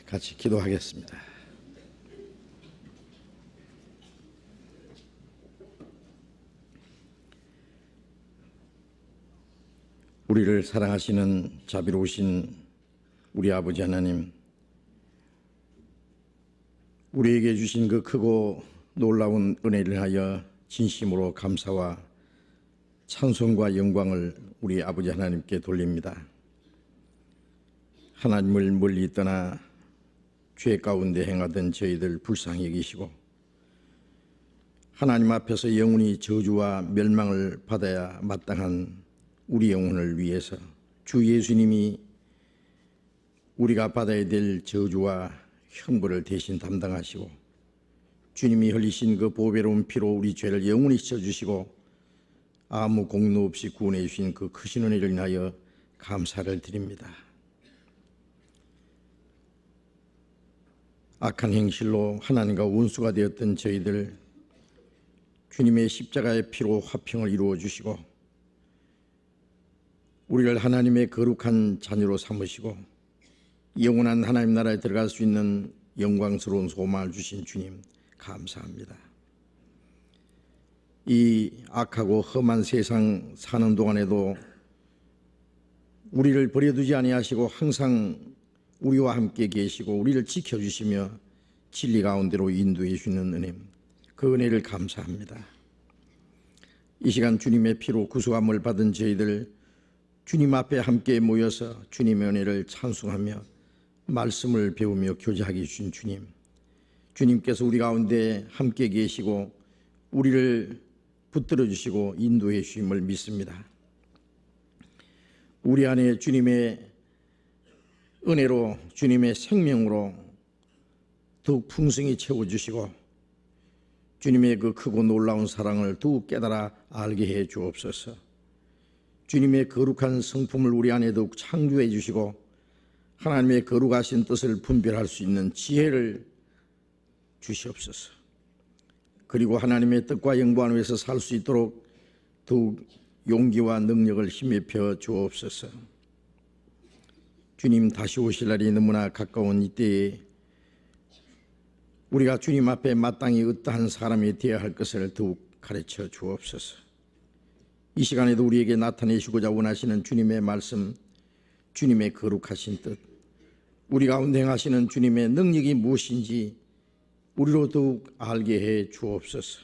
같이 기도하겠습니다. 우리를 사랑하시는 자비로우신 우리 아버지 하나님, 우리에게 주신 그 크고 놀라운 은혜를 하여 진심으로 감사와 찬송과 영광을 우리 아버지 하나님께 돌립니다. 하나님을 멀리 떠나 죄 가운데 행하던 저희들 불쌍히 여기시고 하나님 앞에서 영원히 저주와 멸망을 받아야 마땅한 우리 영혼을 위해서 주 예수님이 우리가 받아야 될 저주와 형벌을 대신 담당하시고 주님이 흘리신 그 보배로운 피로 우리 죄를 영원히 씻어주시고 아무 공로 없이 구원해 주신 그 크신 은혜를 인하여 감사를 드립니다. 악한 행실로 하나님과 원수가 되었던 저희들 주님의 십자가의 피로 화평을 이루어 주시고 우리를 하나님의 거룩한 자녀로 삼으시고 영원한 하나님 나라에 들어갈 수 있는 영광스러운 소망을 주신 주님 감사합니다. 이 악하고 험한 세상 사는 동안에도 우리를 버려두지 아니하시고 항상 우리와 함께 계시고 우리를 지켜주시며 진리 가운데로 인도해 주시는 은혜, 그 은혜를 감사합니다. 이 시간 주님의 피로 구속함을 받은 저희들 주님 앞에 함께 모여서 주님의 은혜를 찬송하며 말씀을 배우며 교제하게 주신 주님, 주님께서 우리 가운데 함께 계시고 우리를 붙들어 주시고 인도해 주심을 믿습니다. 우리 안에 주님의 은혜로 주님의 생명으로 더욱 풍성히 채워주시고 주님의 그 크고 놀라운 사랑을 더욱 깨달아 알게 해 주옵소서. 주님의 거룩한 성품을 우리 안에 더욱 창조해 주시고 하나님의 거룩하신 뜻을 분별할 수 있는 지혜를 주시옵소서. 그리고 하나님의 뜻과 영광을 위해서 살 수 있도록 더욱 용기와 능력을 힘입혀 주옵소서. 주님 다시 오실 날이 너무나 가까운 이때에 우리가 주님 앞에 마땅히 어떠한 사람이 되어야 할 것을 더욱 가르쳐 주옵소서. 이 시간에도 우리에게 나타내시고자 원하시는 주님의 말씀, 주님의 거룩하신 뜻, 우리 가운데 행하시는 주님의 능력이 무엇인지 우리로 더욱 알게 해 주옵소서.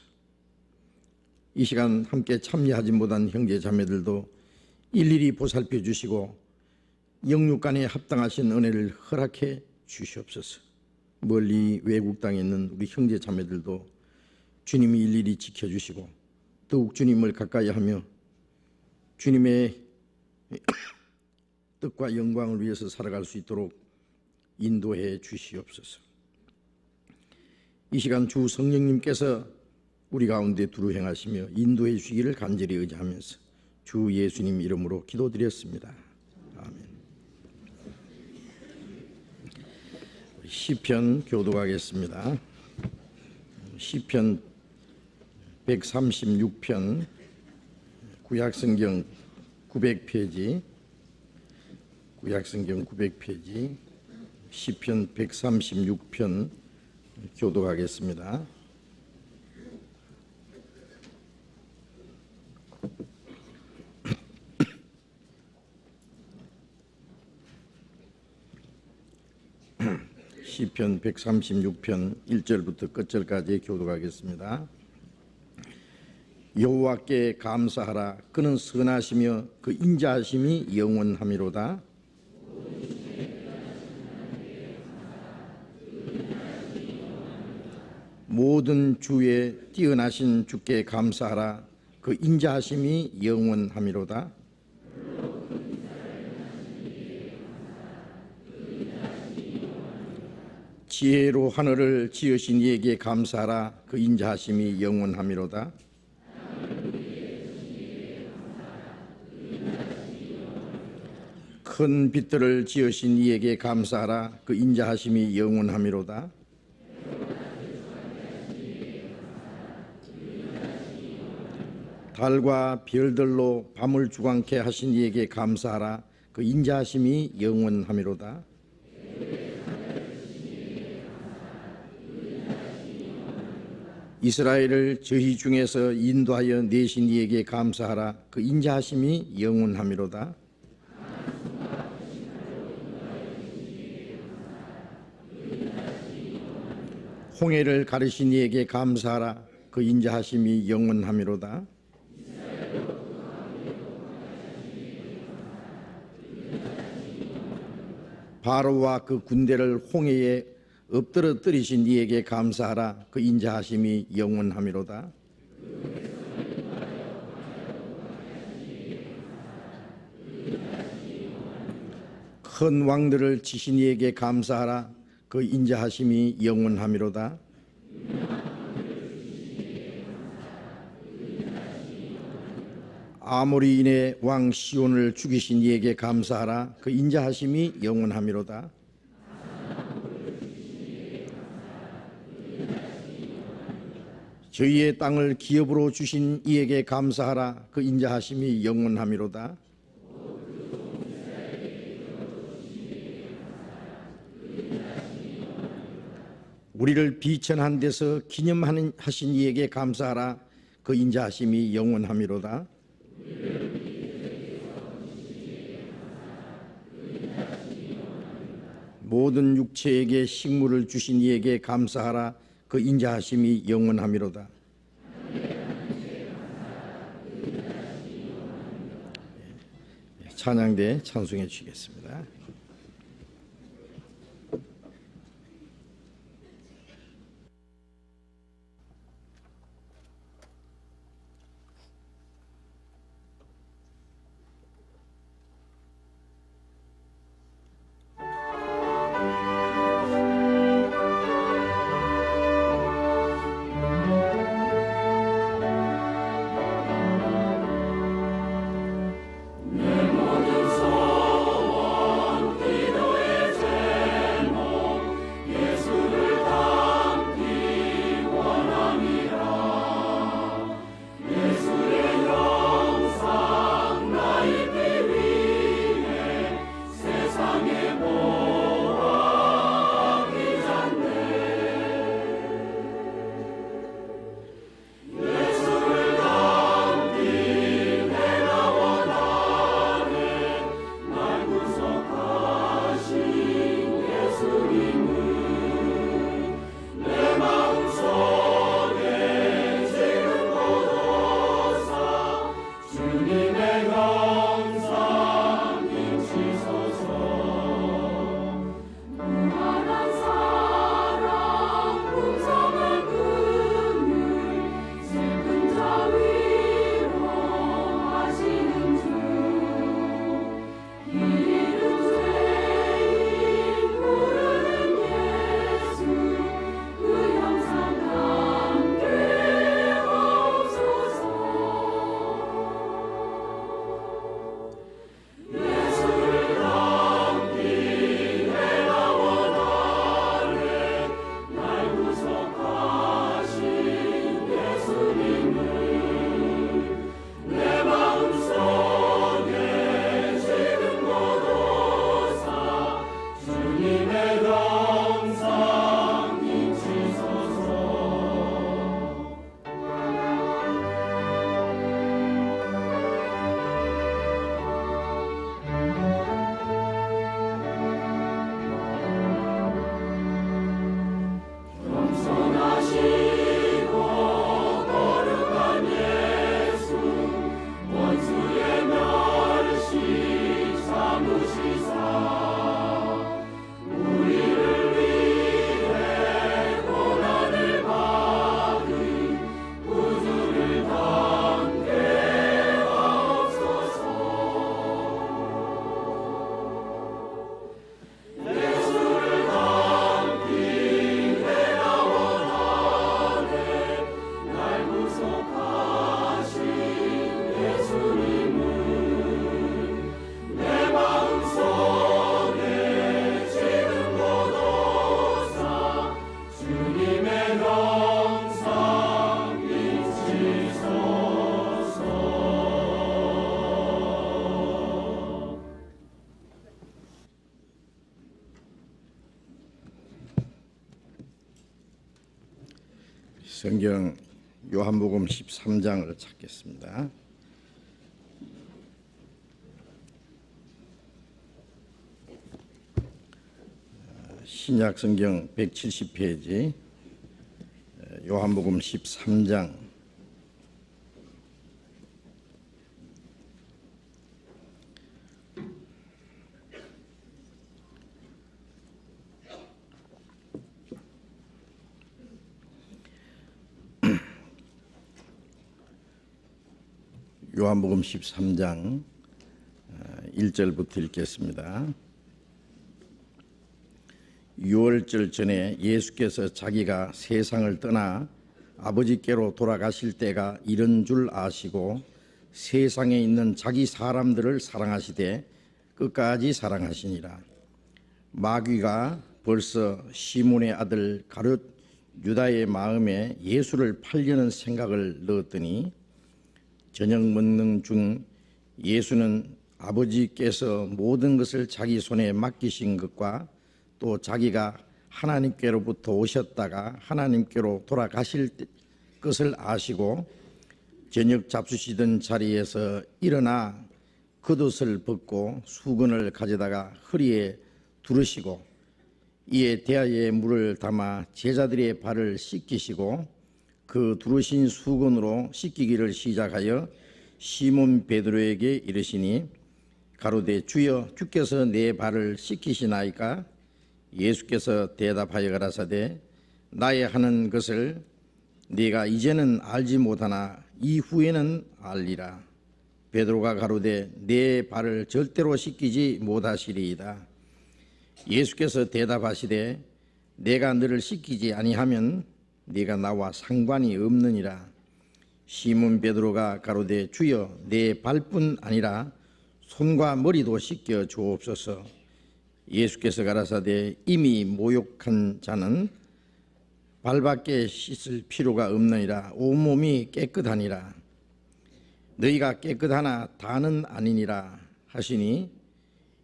이 시간 함께 참여하지 못한 형제 자매들도 일일이 보살펴 주시고 영육간에 합당하신 은혜를 허락해 주시옵소서. 멀리 외국 땅에 있는 우리 형제 자매들도 주님이 일일이 지켜주시고 더욱 주님을 가까이 하며 주님의 뜻과 영광을 위해서 살아갈 수 있도록 인도해 주시옵소서. 이 시간 주 성령님께서 우리 가운데 두루 행하시며 인도해 주시기를 간절히 의지하면서 주 예수님 이름으로 기도드렸습니다. 아멘. 시편 교독하겠습니다. 시편 136편 구약성경 900페이지 시편 136편 교독하겠습니다. 시편 136편 1절부터 끝절까지 교독하겠습니다. 여호와께 감사하라. 그는 선하시며 그 인자하심이 영원하미로다. 모든 주에 뛰어나신 주께 감사하라. 그 인자하심이 영원하미로다. 지혜로 하늘을 지으신 이에게 감사하라. 그 인자하심이 영원하미로다. 큰 빛들을 지으신 이에게 감사하라. 그 인자하심이 영원하미로다. 달과 별들로 밤을 주광케 하신 이에게 감사하라. 그 인자하심이 영원하미로다. 이스라엘을 저희 중에서 인도하여 내신 이에게 감사하라. 그 인자하심이 영원하미로다. 홍해를 가르신 이에게 감사하라. 그 인자하심이 영원하미로다. 바로와 그 군대를 홍해에 엎드러뜨리신 이에게 감사하라. 그 인자하심이 영원하미로다. 큰 왕들을 치신 이에게 감사하라. 그 인자하심이 영원하미로다. 아모리인의 왕 시온을 죽이신 이에게 감사하라. 그 인자하심이 영원하미로다. 저희의 땅을 기업으로 주신 이에게 감사하라. 그 인자하심이 영원하미로다. 우리를 비천한 데서 기념하신 이에게 감사하라. 그 인자하심이 영원하미로다. 모든 육체에게 식물을 주신 이에게 감사하라. 그 인자하심이 영원하미로다. 찬양대 찬송해 주시겠습니다. 모든 소원 성경 요한복음 13장을 찾겠습니다. 신약 성경 170페이지 요한복음 13장 요한복음 13장 1절부터 읽겠습니다. 유월절 전에 예수께서 자기가 세상을 떠나 아버지께로 돌아가실 때가 이른 줄 아시고 세상에 있는 자기 사람들을 사랑하시되 끝까지 사랑하시니라. 마귀가 벌써 시몬의 아들 가룟 유다의 마음에 예수를 팔려는 생각을 넣었더니 저녁 먹는 중 예수는 아버지께서 모든 것을 자기 손에 맡기신 것과 또 자기가 하나님께로부터 오셨다가 하나님께로 돌아가실 것을 아시고 저녁 잡수시던 자리에서 일어나 겉옷을 벗고 수건을 가져다가 허리에 두르시고 이에 대야에 물을 담아 제자들의 발을 씻기시고 그 두르신 수건으로 씻기기를 시작하여 시몬 베드로에게 이르시니 가로되 주여 주께서 내 발을 씻기시나이까? 예수께서 대답하여 가라사대 나의 하는 것을 네가 이제는 알지 못하나 이후에는 알리라. 베드로가 가로되 내 발을 절대로 씻기지 못하시리이다. 예수께서 대답하시되 내가 너를 씻기지 아니하면 네가 나와 상관이 없느니라. 시몬 베드로가 가로되 주여 내 발뿐 아니라 손과 머리도 씻겨 주옵소서. 예수께서 가라사대 이미 모욕한 자는 발밖에 씻을 필요가 없느니라. 온몸이 깨끗하니라. 너희가 깨끗하나 다는 아니니라 하시니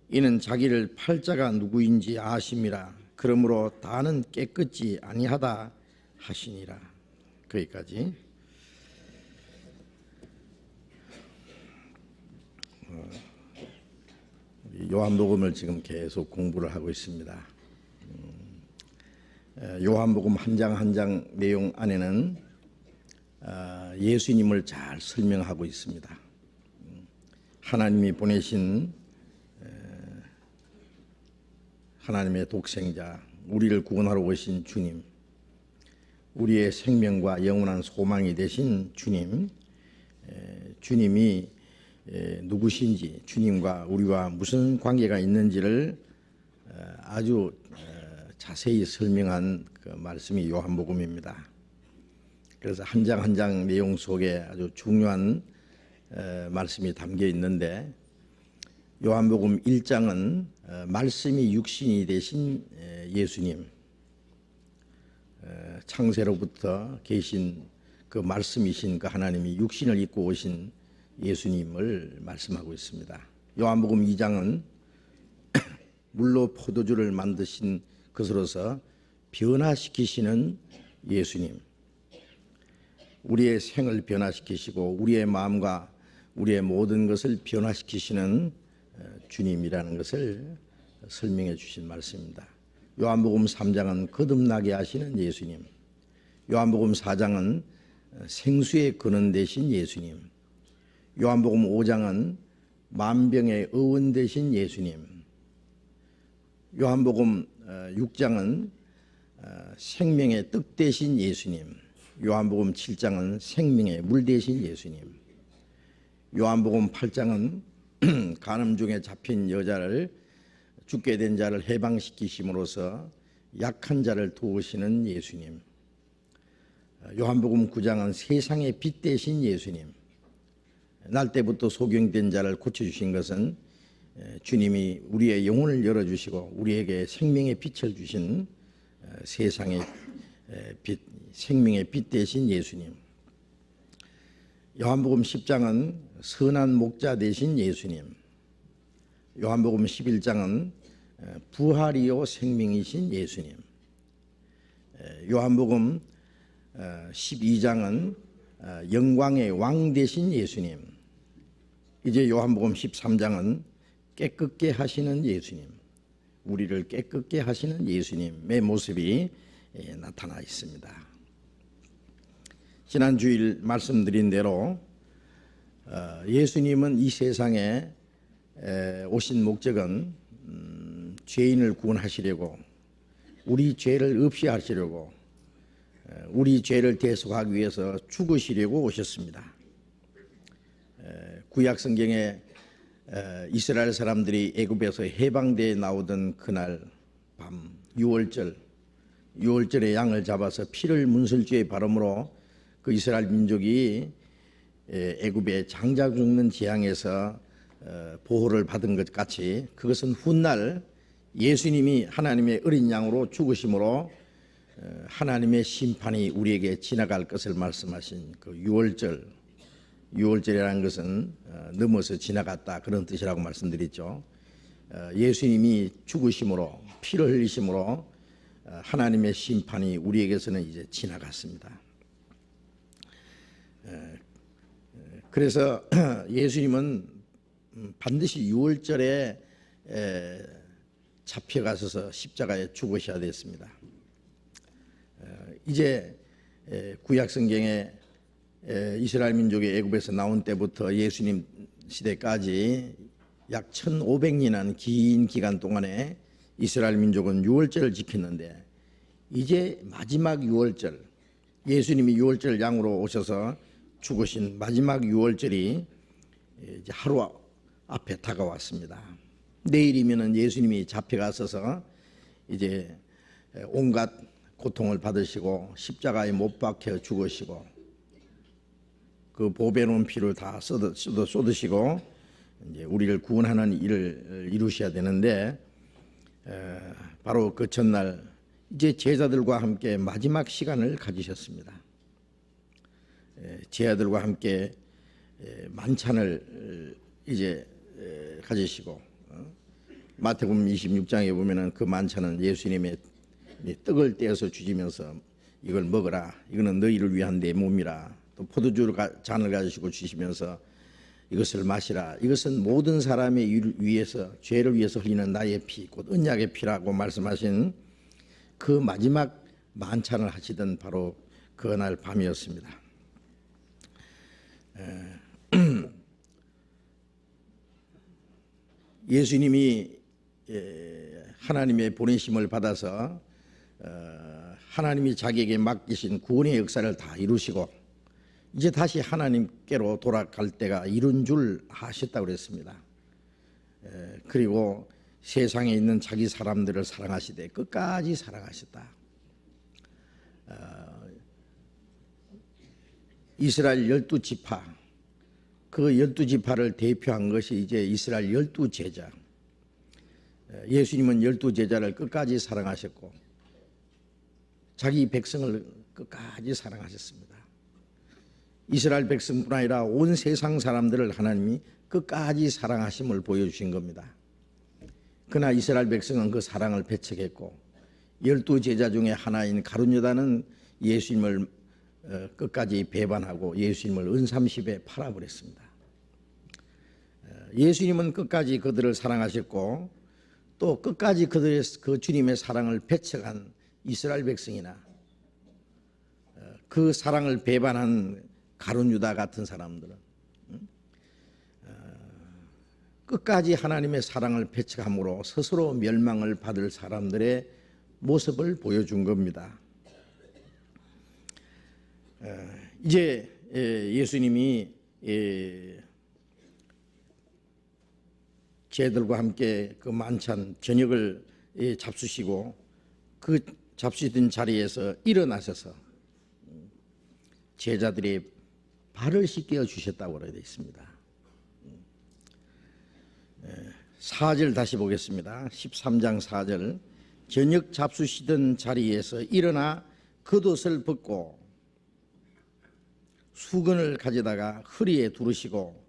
이는 자기를 팔 자가 누구인지 아심이라. 그러므로 다는 깨끗지 아니하다 하시니라. 거기까지. 요한복음을 지금 계속 공부를 하고 있습니다. 요한복음 한 장 한 장 내용 안에는 예수님을 잘 설명하고 있습니다. 하나님이 보내신 하나님의 독생자, 우리를 구원하러 오신 주님, 우리의 생명과 영원한 소망이 되신 주님, 주님이 누구신지, 주님과 우리와 무슨 관계가 있는지를 아주 자세히 설명한 그 말씀이 요한복음입니다. 그래서 한 장 한 장 내용 속에 아주 중요한 말씀이 담겨 있는데 요한복음 1장은 말씀이 육신이 되신 예수님, 창세로부터 계신 그 말씀이신 그 하나님이 육신을 입고 오신 예수님을 말씀하고 있습니다. 요한복음 2장은 물로 포도주를 만드신 것으로서 변화시키시는 예수님, 우리의 생을 변화시키시고 우리의 마음과 우리의 모든 것을 변화시키시는 주님이라는 것을 설명해 주신 말씀입니다. 요한복음 3장은 거듭나게 하시는 예수님, 요한복음 4장은 생수의 근원 되신 예수님, 요한복음 5장은 만병의 의원 되신 예수님, 요한복음 6장은 생명의 떡 되신 예수님, 요한복음 7장은 생명의 물 되신 예수님, 요한복음 8장은 간음 중에 잡힌 여자를 죽게 된 자를 해방시키심으로써 약한 자를 도우시는 예수님, 요한복음 9장은 세상의 빛 되신 예수님, 날 때부터 소경된 자를 고쳐주신 것은 주님이 우리의 영혼을 열어주시고 우리에게 생명의 빛을 주신 세상의 빛, 생명의 빛 되신 예수님, 요한복음 10장은 선한 목자 되신 예수님, 요한복음 11장은 부활이요 생명이신 예수님, 요한복음 12장은 영광의 왕 되신 예수님, 이제 요한복음 13장은 깨끗게 하시는 예수님, 우리를 깨끗게 하시는 예수님의 모습이 나타나 있습니다. 지난 주일 말씀드린 대로 예수님은 이 세상에 오신 목적은 죄인을 구원하시려고, 우리 죄를 없이 하시려고, 우리 죄를 대속하기 위해서 죽으시려고 오셨습니다. 구약 성경에 이스라엘 사람들이 애굽에서 해방되어 나오던 그날 밤 유월절에 양을 잡아서 피를 문설주에 바름으로 그 이스라엘 민족이 애굽의 장자 죽는 재앙에서 보호를 받은 것 같이, 그것은 훗날 예수님이 하나님의 어린 양으로 죽으심으로 하나님의 심판이 우리에게 지나갈 것을 말씀하신 그 유월절이라는 것은 넘어서 지나갔다, 그런 뜻이라고 말씀드렸죠. 예수님이 죽으심으로, 피를 흘리심으로 하나님의 심판이 우리에게서는 이제 지나갔습니다. 그래서 예수님은 반드시 유월절에 잡혀가셔서 십자가에 죽으셔야 됐습니다. 이제 구약 성경에 이스라엘 민족이 애굽에서 나온 때부터 예수님 시대까지 약 1500년이라는 긴 기간 동안에 이스라엘 민족은 유월절을 지켰는데, 이제 마지막 유월절, 예수님이 유월절 양으로 오셔서 죽으신 마지막 유월절이 이제 하루 앞에 다가왔습니다. 내일이면은 예수님이 잡혀가셔서 이제 온갖 고통을 받으시고 십자가에 못 박혀 죽으시고 그 보배로운 피를 다 쏟으시고 이제 우리를 구원하는 일을 이루셔야 되는데, 바로 그 전날 이제 제자들과 함께 마지막 시간을 가지셨습니다. 제자들과 함께 만찬을 이제 가지시고, 마태복음 26장에 보면은 그 만찬은 예수님의 떡을 떼어서 주시면서 이걸 먹어라, 이거는 너희를 위한 내 몸이라, 또 포도주 잔을 가지시고 주시면서 이것을 마시라, 이것은 모든 사람의 위해서, 죄를 위해서 흘리는 나의 피, 곧 언약의 피라고 말씀하신 그 마지막 만찬을 하시던 바로 그날 밤이었습니다. 예수님이 하나님의 보내심을 받아서 하나님이 자기에게 맡기신 구원의 역사를 다 이루시고 이제 다시 하나님께로 돌아갈 때가 이룬 줄 아셨다고 그랬습니다. 그리고 세상에 있는 자기 사람들을 사랑하시되 끝까지 사랑하셨다. 이스라엘 12지파, 그 12지파를 대표한 것이 이제 이스라엘 12제자. 예수님은 12제자를 끝까지 사랑하셨고 자기 백성을 끝까지 사랑하셨습니다. 이스라엘 백성뿐 아니라 온 세상 사람들을 하나님이 끝까지 사랑하심을 보여주신 겁니다. 그러나 이스라엘 백성은 그 사랑을 배척했고 12제자 중에 하나인 가룟 유다는 예수님을 끝까지 배반하고 예수님을 은삼십에 팔아버렸습니다. 예수님은 끝까지 그들을 사랑하셨고 또 끝까지 그들의 그 주님의 사랑을 배척한 이스라엘 백성이나 그 사랑을 배반한 가룟 유다 같은 사람들은 끝까지 하나님의 사랑을 배척함으로 스스로 멸망을 받을 사람들의 모습을 보여준 겁니다. 이제 예수님이 제들과 함께 그 만찬 저녁을 잡수시고 그 잡수시던 자리에서 일어나셔서 제자들이 발을 씻겨 주셨다고 되어 있습니다. 4절 다시 보겠습니다. 13장 4절. 저녁 잡수시던 자리에서 일어나 겉옷을 벗고 수건을 가져다가 허리에 두르시고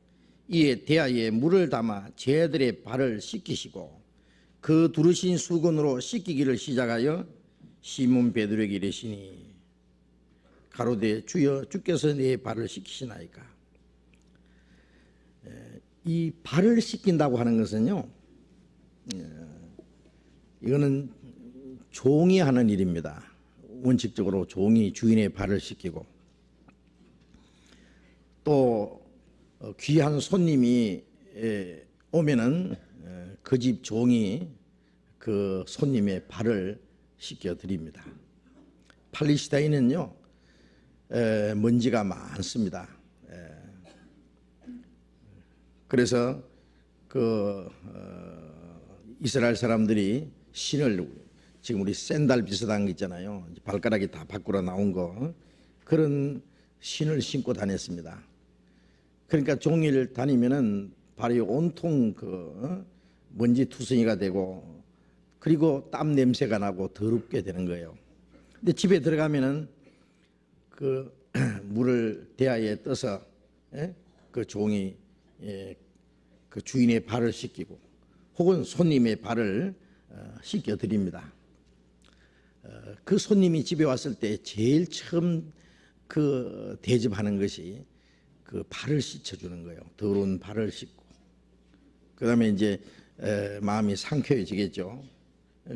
이에 대야에 물을 담아 제자들의 발을 씻기시고 그 두르신 수건으로 씻기기를 시작하여 시몬 베드로에게 이르시니, 가로되 주여 주께서 내 발을 씻기시나이까. 이 발을 씻긴다고 하는 것은요, 이거는 종이 하는 일입니다. 원칙적으로 종이 주인의 발을 씻기고, 또 귀한 손님이 오면은 그 집 종이 그 손님의 발을 씻겨 드립니다. 팔레스타인은요, 먼지가 많습니다. 그래서 이스라엘 사람들이 신을, 지금 우리 샌들 비슷한 거 있잖아요, 발가락이 다 밖으로 나온 거, 그런 신을 신고 다녔습니다. 그러니까 종일 다니면은 발이 온통 먼지 투성이가 되고, 그리고 땀 냄새가 나고 더럽게 되는 거예요. 근데 집에 들어가면은 그 물을 대야에 떠서 그 종이 그 주인의 발을 씻기고, 혹은 손님의 발을 씻겨 드립니다. 그 손님이 집에 왔을 때 제일 처음 그 대접하는 것이 그 발을 씻어주는 거예요. 더러운 발을 씻고, 그 다음에 이제 마음이 상쾌해지겠죠.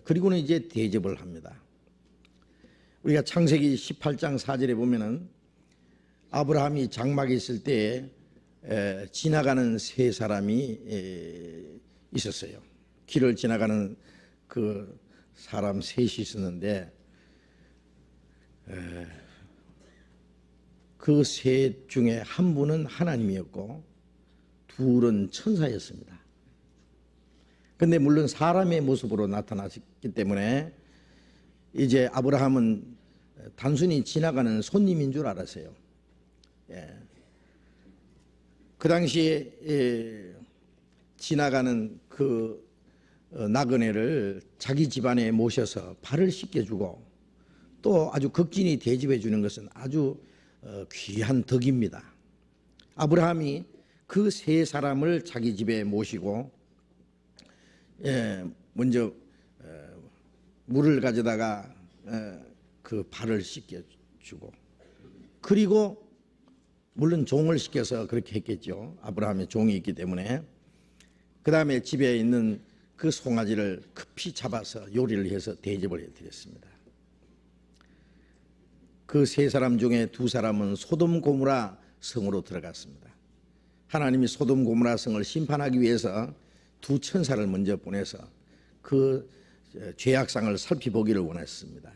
그리고는 이제 대접을 합니다. 우리가 창세기 18장 4절에 보면은 아브라함이 장막에 있을 때에 지나가는 세 사람이 있었어요. 길을 지나가는 그 사람 셋이 있었는데, 그 셋 중에 한 분은 하나님이었고 둘은 천사였습니다. 그런데 물론 사람의 모습으로 나타났기 때문에 이제 아브라함은 단순히 지나가는 손님인 줄 알았어요. 그 당시에 지나가는 그 나그네를 자기 집안에 모셔서 발을 씻겨주고, 또 아주 극진히 대접해 주는 것은 아주 귀한 덕입니다. 아브라함이 그 세 사람을 자기 집에 모시고, 먼저 물을 가져다가 그 발을 씻겨주고, 그리고 물론 종을 시켜서 그렇게 했겠죠. 아브라함의 종이 있기 때문에. 그 다음에 집에 있는 그 송아지를 급히 잡아서 요리를 해서 대접을 해드렸습니다. 그 세 사람 중에 두 사람은 소돔 고모라 성으로 들어갔습니다. 하나님이 소돔 고모라 성을 심판하기 위해서 두 천사를 먼저 보내서 그 죄악상을 살펴보기를 원했습니다.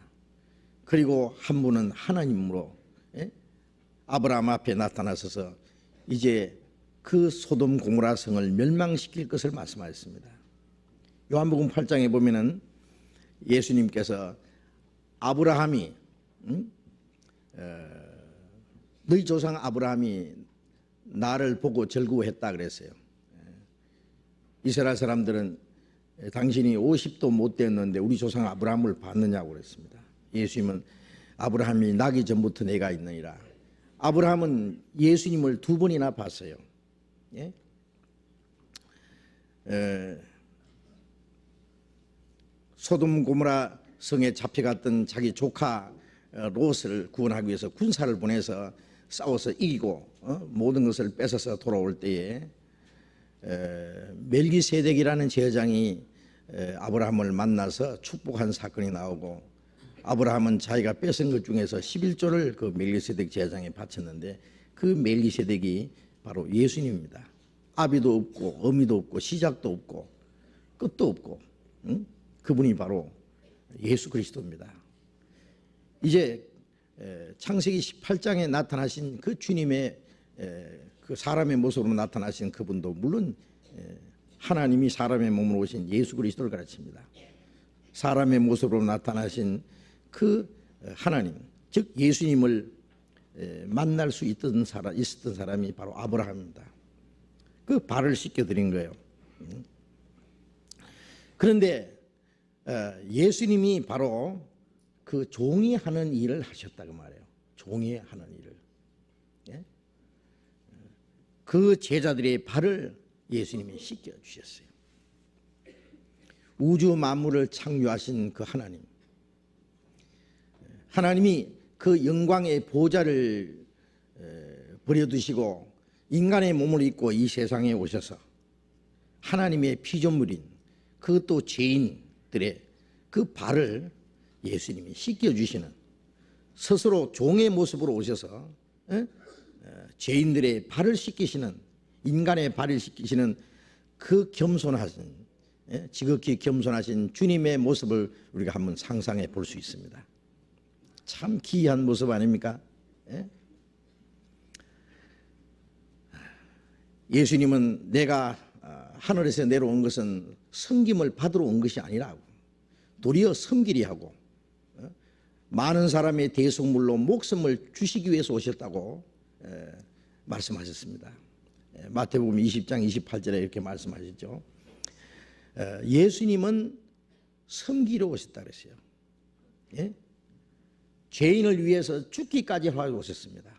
그리고 한 분은 하나님으로 아브라함 앞에 나타나셔서 이제 그 소돔 고모라 성을 멸망시킬 것을 말씀하셨습니다. 요한복음 8장에 보면은 예수님께서 아브라함이 너희 조상 아브라함이 나를 보고 즐거워했다 그랬어요. 이스라엘 사람들은 당신이 50도 못 되었는데 우리 조상 아브라함을 봤느냐고 그랬습니다. 예수님은 아브라함이 나기 전부터 내가 있느니라. 아브라함은 예수님을 두 번이나 봤어요. 소돔 고모라 성에 잡혀갔던 자기 조카 롯을 구원하기 위해서 군사를 보내서 싸워서 이기고 모든 것을 뺏어서 돌아올 때에 멜기세덱이라는 제사장이 아브라함을 만나서 축복한 사건이 나오고, 아브라함은 자기가 뺏은 것 중에서 11조를 그 멜기세덱 제사장에 바쳤는데, 그 멜기세덱이 바로 예수님입니다. 아비도 없고 어미도 없고 시작도 없고 끝도 없고, 그분이 바로 예수 그리스도입니다. 이제 창세기 18장에 나타나신 그 주님의 그 사람의 모습으로 나타나신 그분도 물론 하나님이 사람의 몸으로 오신 예수 그리스도를 가르칩니다. 사람의 모습으로 나타나신 그 하나님, 즉 예수님을 만날 수 있었던 사람이 바로 아브라함입니다. 그 발을 씻겨드린 거예요. 그런데 예수님이 바로 그 종이 하는 일을 하셨다고 말해요. 종이 하는 일을. 그 제자들의 발을 예수님이 씻겨주셨어요. 우주 만물을 창조하신 그 하나님이 그 영광의 보좌를 버려두시고 인간의 몸을 입고 이 세상에 오셔서 하나님의 피조물인 그것도 죄인들의 그 발을 예수님이 씻겨주시는, 스스로 종의 모습으로 오셔서 죄인들의 발을 씻기시는, 인간의 발을 씻기시는 그 겸손하신, 지극히 겸손하신 주님의 모습을 우리가 한번 상상해 볼 수 있습니다. 참 기이한 모습 아닙니까? 예수님은 내가 하늘에서 내려온 것은 섬김을 받으러 온 것이 아니라 도리어 섬기리 하고 많은 사람의 대속물로 목숨을 주시기 위해서 오셨다고 말씀하셨습니다. 마태복음 20장 28절에 이렇게 말씀하셨죠. 예수님은 섬기러 오셨다 그랬어요. 죄인을 위해서 죽기까지 하러 오셨습니다.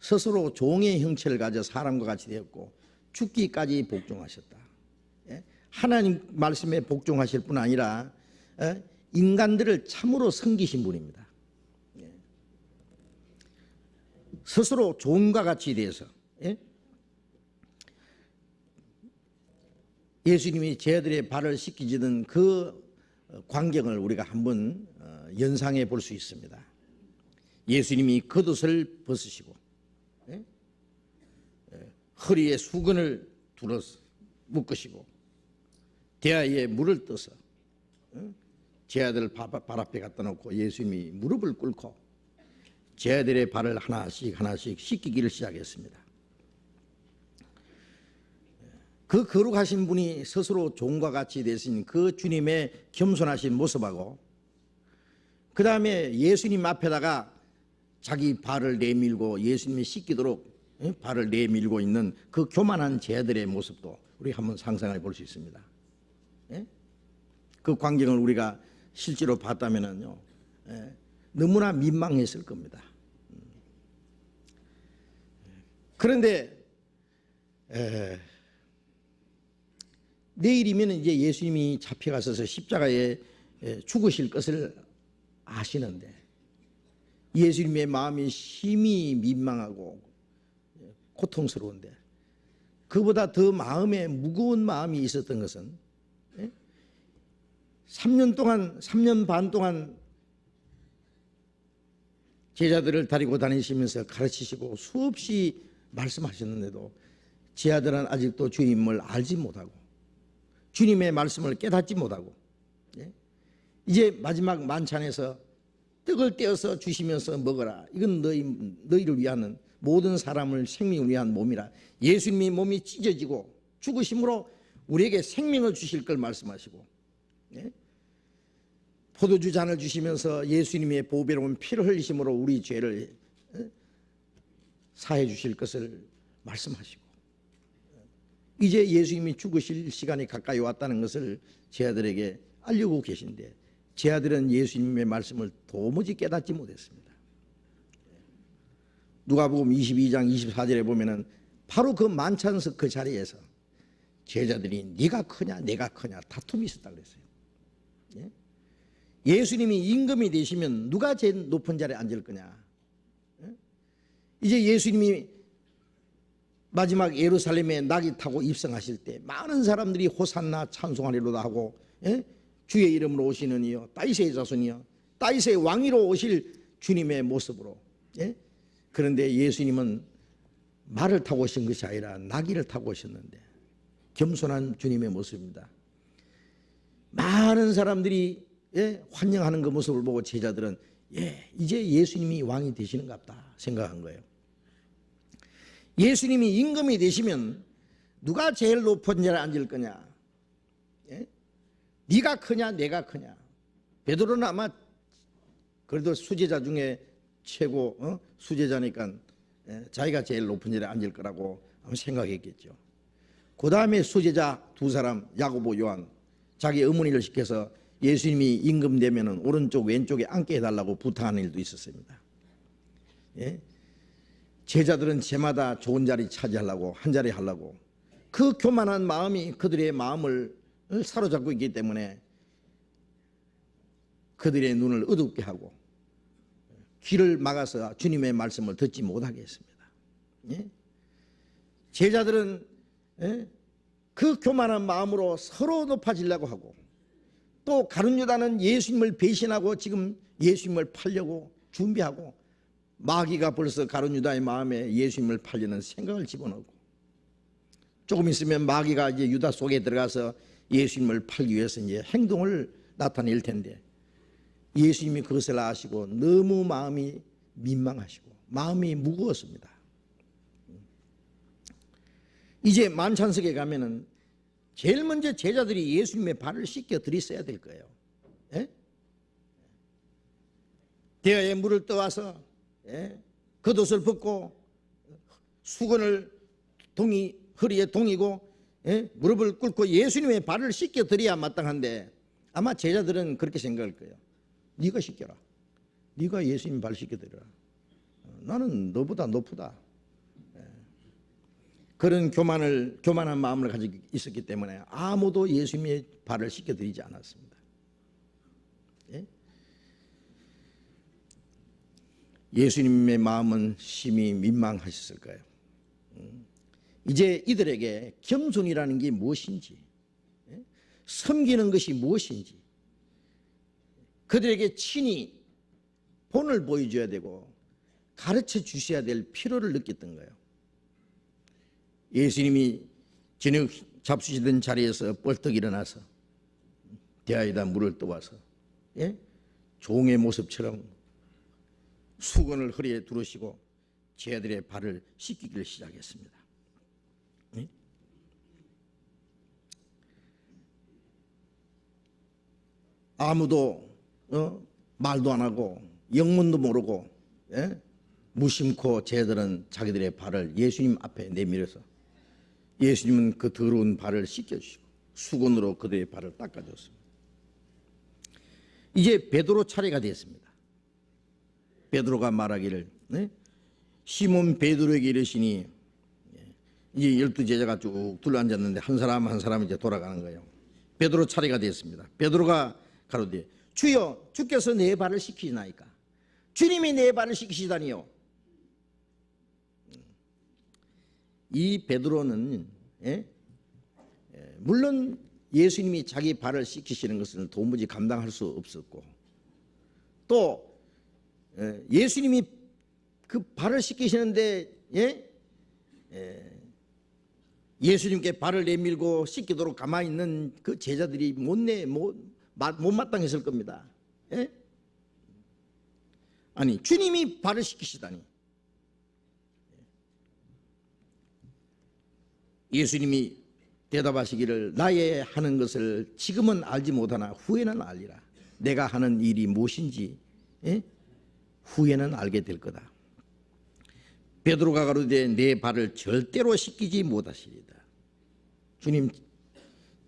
스스로 종의 형체를 가져 사람과 같이 되었고 죽기까지 복종하셨다. 하나님 말씀에 복종하실 뿐 아니라 인간들을 참으로 섬기신 분입니다. 스스로 종과 같이 되어서 예수님이 제자들의 발을 씻기시던 그 광경을 우리가 한번 연상해 볼 수 있습니다. 예수님이 겉옷을 벗으시고 허리에 수건을 둘러 묶으시고 대야에 물을 떠서 제자들 발 앞에 갖다 놓고 예수님이 무릎을 꿇고 제자들의 발을 하나씩 하나씩 씻기기를 시작했습니다. 그 거룩하신 분이 스스로 종과 같이 되신 그 주님의 겸손하신 모습하고 그 다음에 예수님 앞에다가 자기 발을 내밀고 예수님이 씻기도록 발을 내밀고 있는 그 교만한 제자들의 모습도 우리가 한번 상상해 볼 수 있습니다. 그 광경을 우리가 실제로 봤다면요, 너무나 민망했을 겁니다. 그런데 내일이면 이제 예수님이 잡혀가셔서 십자가에 죽으실 것을 아시는데 예수님의 마음이 심히 민망하고 고통스러운데 그보다 더 마음에 무거운 마음이 있었던 것은 3년 반 동안 제자들을 데리고 다니시면서 가르치시고 수없이 말씀하셨는데도 제자들은 아직도 주님을 알지 못하고 주님의 말씀을 깨닫지 못하고 이제 마지막 만찬에서 떡을 떼어서 주시면서 먹어라. 이건 너희를 위한 모든 사람을 생명을 위한 몸이라. 예수님의 몸이 찢어지고 죽으심으로 우리에게 생명을 주실 걸 말씀하시고 포도주 잔을 주시면서 예수님의 보배로운 피를 흘리심으로 우리 죄를 사해 주실 것을 말씀하시고 이제 예수님이 죽으실 시간이 가까이 왔다는 것을 제자들에게 알리고 계신데 제자들은 예수님의 말씀을 도무지 깨닫지 못했습니다. 누가복음 22장 24절에 보면은 바로 그 만찬석 그 자리에서 제자들이 네가 크냐 내가 크냐 다툼이 있었다 그랬어요. 예수님이 임금이 되시면 누가 제일 높은 자리에 앉을 거냐. 이제 예수님이 마지막 예루살렘에 낙이 타고 입성하실 때 많은 사람들이 호산나 찬송하리로다 하고 주의 이름으로 오시는 이여 다윗의 자손이여 다윗의 왕위로 오실 주님의 모습으로 그런데 예수님은 말을 타고 오신 것이 아니라 나귀를 타고 오셨는데 겸손한 주님의 모습입니다. 많은 사람들이 환영하는 그 모습을 보고 제자들은 이제 예수님이 왕이 되시는가 보다 생각한 거예요. 예수님이 임금이 되시면 누가 제일 높은 자리에 앉을 거냐? 네가 크냐 내가 크냐? 베드로는 아마 그래도 수제자 중에 최고 수제자니까 자기가 제일 높은 자리에 앉을 거라고 아마 생각했겠죠. 그 다음에 수제자 두 사람 야고보 요한 자기 어머니를 시켜서 예수님이 임금 되면은 오른쪽 왼쪽에 앉게 해달라고 부탁하는 일도 있었습니다. 제자들은 제마다 좋은 자리 차지하려고 한 자리 하려고 그 교만한 마음이 그들의 마음을 사로잡고 있기 때문에 그들의 눈을 어둡게 하고 귀를 막아서 주님의 말씀을 듣지 못하게 했습니다. 예? 제자들은 그 교만한 마음으로 서로 높아지려고 하고, 또 가룟 유다는 예수님을 배신하고 지금 예수님을 팔려고 준비하고, 마귀가 벌써 가룟 유다의 마음에 예수님을 팔려는 생각을 집어넣고, 조금 있으면 마귀가 이제 유다 속에 들어가서 예수님을 팔기 위해서 이제 행동을 나타낼 텐데, 예수님이 그것을 아시고 너무 마음이 민망하시고 마음이 무거웠습니다. 이제 만찬석에 가면은 제일 먼저 제자들이 예수님의 발을 씻겨 드렸어야 될 거예요. 예? 대야에 물을 떠와서 겉옷을 벗고 수건을 허리에 동이고 무릎을 꿇고 예수님의 발을 씻겨 드려야 마땅한데, 아마 제자들은 그렇게 생각할 거예요. 네가 씻겨라. 네가 예수님 발 씻겨 드려라. 나는 너보다 높다. 그런 교만한 마음을 가지고 있었기 때문에 아무도 예수님의 발을 씻겨 드리지 않았습니다. 예수님의 마음은 심히 민망하셨을 거예요. 이제 이들에게 겸손이라는 게 무엇인지, 섬기는 것이 무엇인지 그들에게 친히 본을 보여줘야 되고 가르쳐 주셔야 될 필요를 느꼈던 거예요. 예수님이 저녁 잡수시던 자리에서 벌떡 일어나서 대야에다 물을 떠와서 종의 모습처럼 수건을 허리에 두르시고 제자들의 발을 씻기기를 시작했습니다. 아무도 말도 안 하고 영문도 모르고 무심코 제자들은 자기들의 발을 예수님 앞에 내밀어서 예수님은 그 더러운 발을 씻겨주시고 수건으로 그들의 발을 닦아줬습니다. 이제 베드로 차례가 됐습니다. 베드로가 말하기를, 시몬 베드로에게 이르시니, 이제 12제자가 쭉 둘러앉았는데 한 사람 한 사람 이제 돌아가는 거예요. 베드로 차례가 됐습니다. 베드로가 가로되 주여, 주께서 내 발을 씻기시나이까? 주님이 내 발을 씻기시다니요. 이 베드로는 물론 예수님이 자기 발을 씻기시는 것을 도무지 감당할 수 없었고, 또 예수님이 그 발을 씻기시는데 예수님께 발을 내밀고 씻기도록 가만히 있는 그 제자들이 못마땅했을 겁니다. 아니, 주님이 발을 씻기시다니. 예수님이 대답하시기를 나의 하는 것을 지금은 알지 못하나 후에는 알리라. 내가 하는 일이 무엇인지 후에는 알게 될 거다. 베드로가 가로되 내 발을 절대로 씻기지 못하시리다. 주님,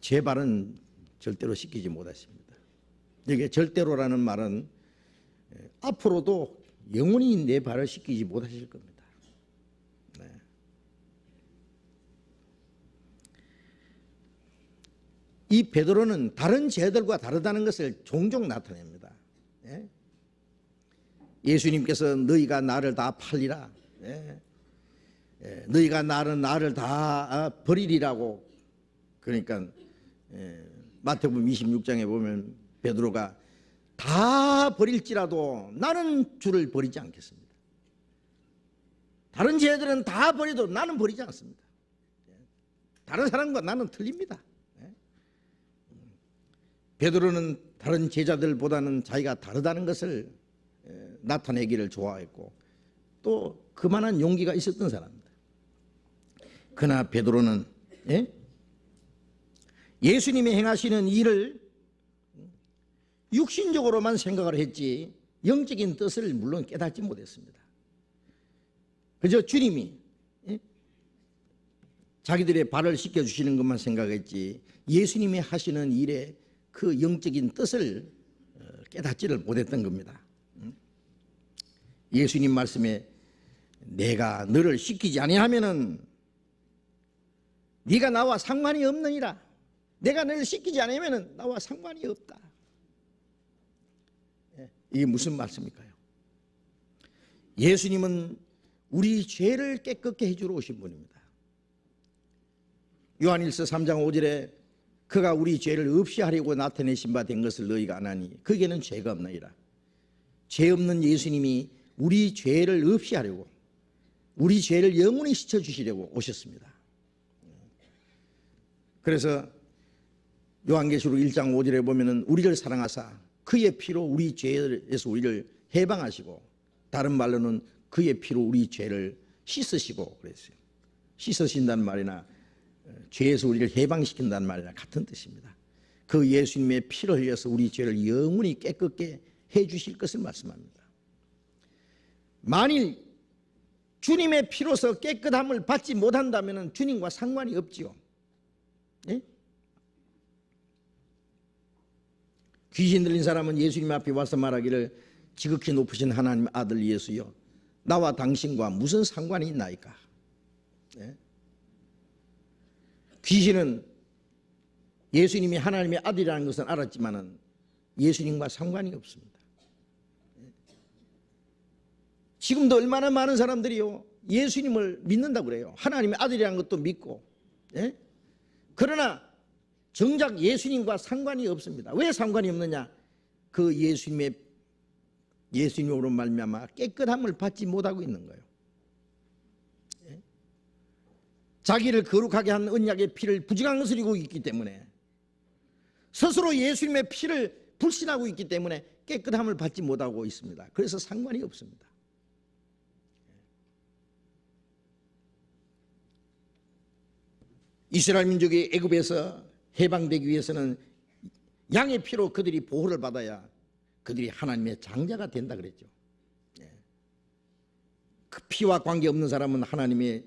제 발은 절대로 씻기지 못하십니다. 이게 절대로라는 말은 앞으로도 영원히 내 발을 씻기지 못하실 겁니다. 이 베드로는 다른 제자들과 다르다는 것을 종종 나타냅니다. 예수님께서 너희가 나를 다 팔리라, 너희가 나를 다 버리리라고. 그러니까 마태복음 26장에 보면 베드로가 다 버릴지라도 나는 주를 버리지 않겠습니다. 다른 제자들은 다 버려도 나는 버리지 않습니다. 다른 사람과 나는 틀립니다. 베드로는 다른 제자들보다는 자기가 다르다는 것을 나타내기를 좋아했고, 또 그만한 용기가 있었던 사람입니다. 그러나 베드로는 예수님이 행하시는 일을 육신적으로만 생각을 했지 영적인 뜻을 물론 깨닫지 못했습니다. 그저 주님이 자기들의 발을 씻겨주시는 것만 생각했지 예수님이 하시는 일에 그 영적인 뜻을 깨닫지를 못했던 겁니다. 예수님 말씀에 내가 너를 씻기지 아니하면은 네가 나와 상관이 없느니라. 내가 너를 씻기지 않으면은 나와 상관이 없다. 이게 무슨 말씀일까요? 예수님은 우리 죄를 깨끗게 해주러 오신 분입니다. 요한일서 3장 5절에 그가 우리 죄를 없이 하려고 나타내신 바 된 것을 너희가 아나니 그에게는 죄가 없나이다. 죄 없는 예수님이 우리 죄를 없이 하려고, 우리 죄를 영원히 씻어주시려고 오셨습니다. 그래서 요한계시록 1장 5절에 보면은 우리를 사랑하사 그의 피로 우리 죄에서 우리를 해방하시고, 다른 말로는 그의 피로 우리 죄를 씻으시고 그랬어요. 씻으신다는 말이나 죄에서 우리를 해방시킨다는 말이나 같은 뜻입니다. 그 예수님의 피를 흘려서 우리 죄를 영원히 깨끗게 해 주실 것을 말씀합니다. 만일 주님의 피로서 깨끗함을 받지 못한다면 주님과 상관이 없지요. 네? 귀신 들린 사람은 예수님 앞에 와서 말하기를 지극히 높으신 하나님 아들 예수여, 나와 당신과 무슨 상관이 있나이까? 네? 귀신은 예수님이 하나님의 아들이라는 것은 알았지만 예수님과 상관이 없습니다. 지금도 얼마나 많은 사람들이요 예수님을 믿는다고 그래요. 하나님의 아들이라는 것도 믿고. 예? 그러나 정작 예수님과 상관이 없습니다. 왜 상관이 없느냐? 그 예수님으로 말미암아 깨끗함을 받지 못하고 있는 거예요. 예? 자기를 거룩하게 한 언약의 피를 부정한 것을 이고 있기 때문에, 스스로 예수님의 피를 불신하고 있기 때문에 깨끗함을 받지 못하고 있습니다. 그래서 상관이 없습니다. 이스라엘 민족이 애굽에서 해방되기 위해서는 양의 피로 그들이 보호를 받아야 그들이 하나님의 장자가 된다 그랬죠. 그 피와 관계없는 사람은 하나님의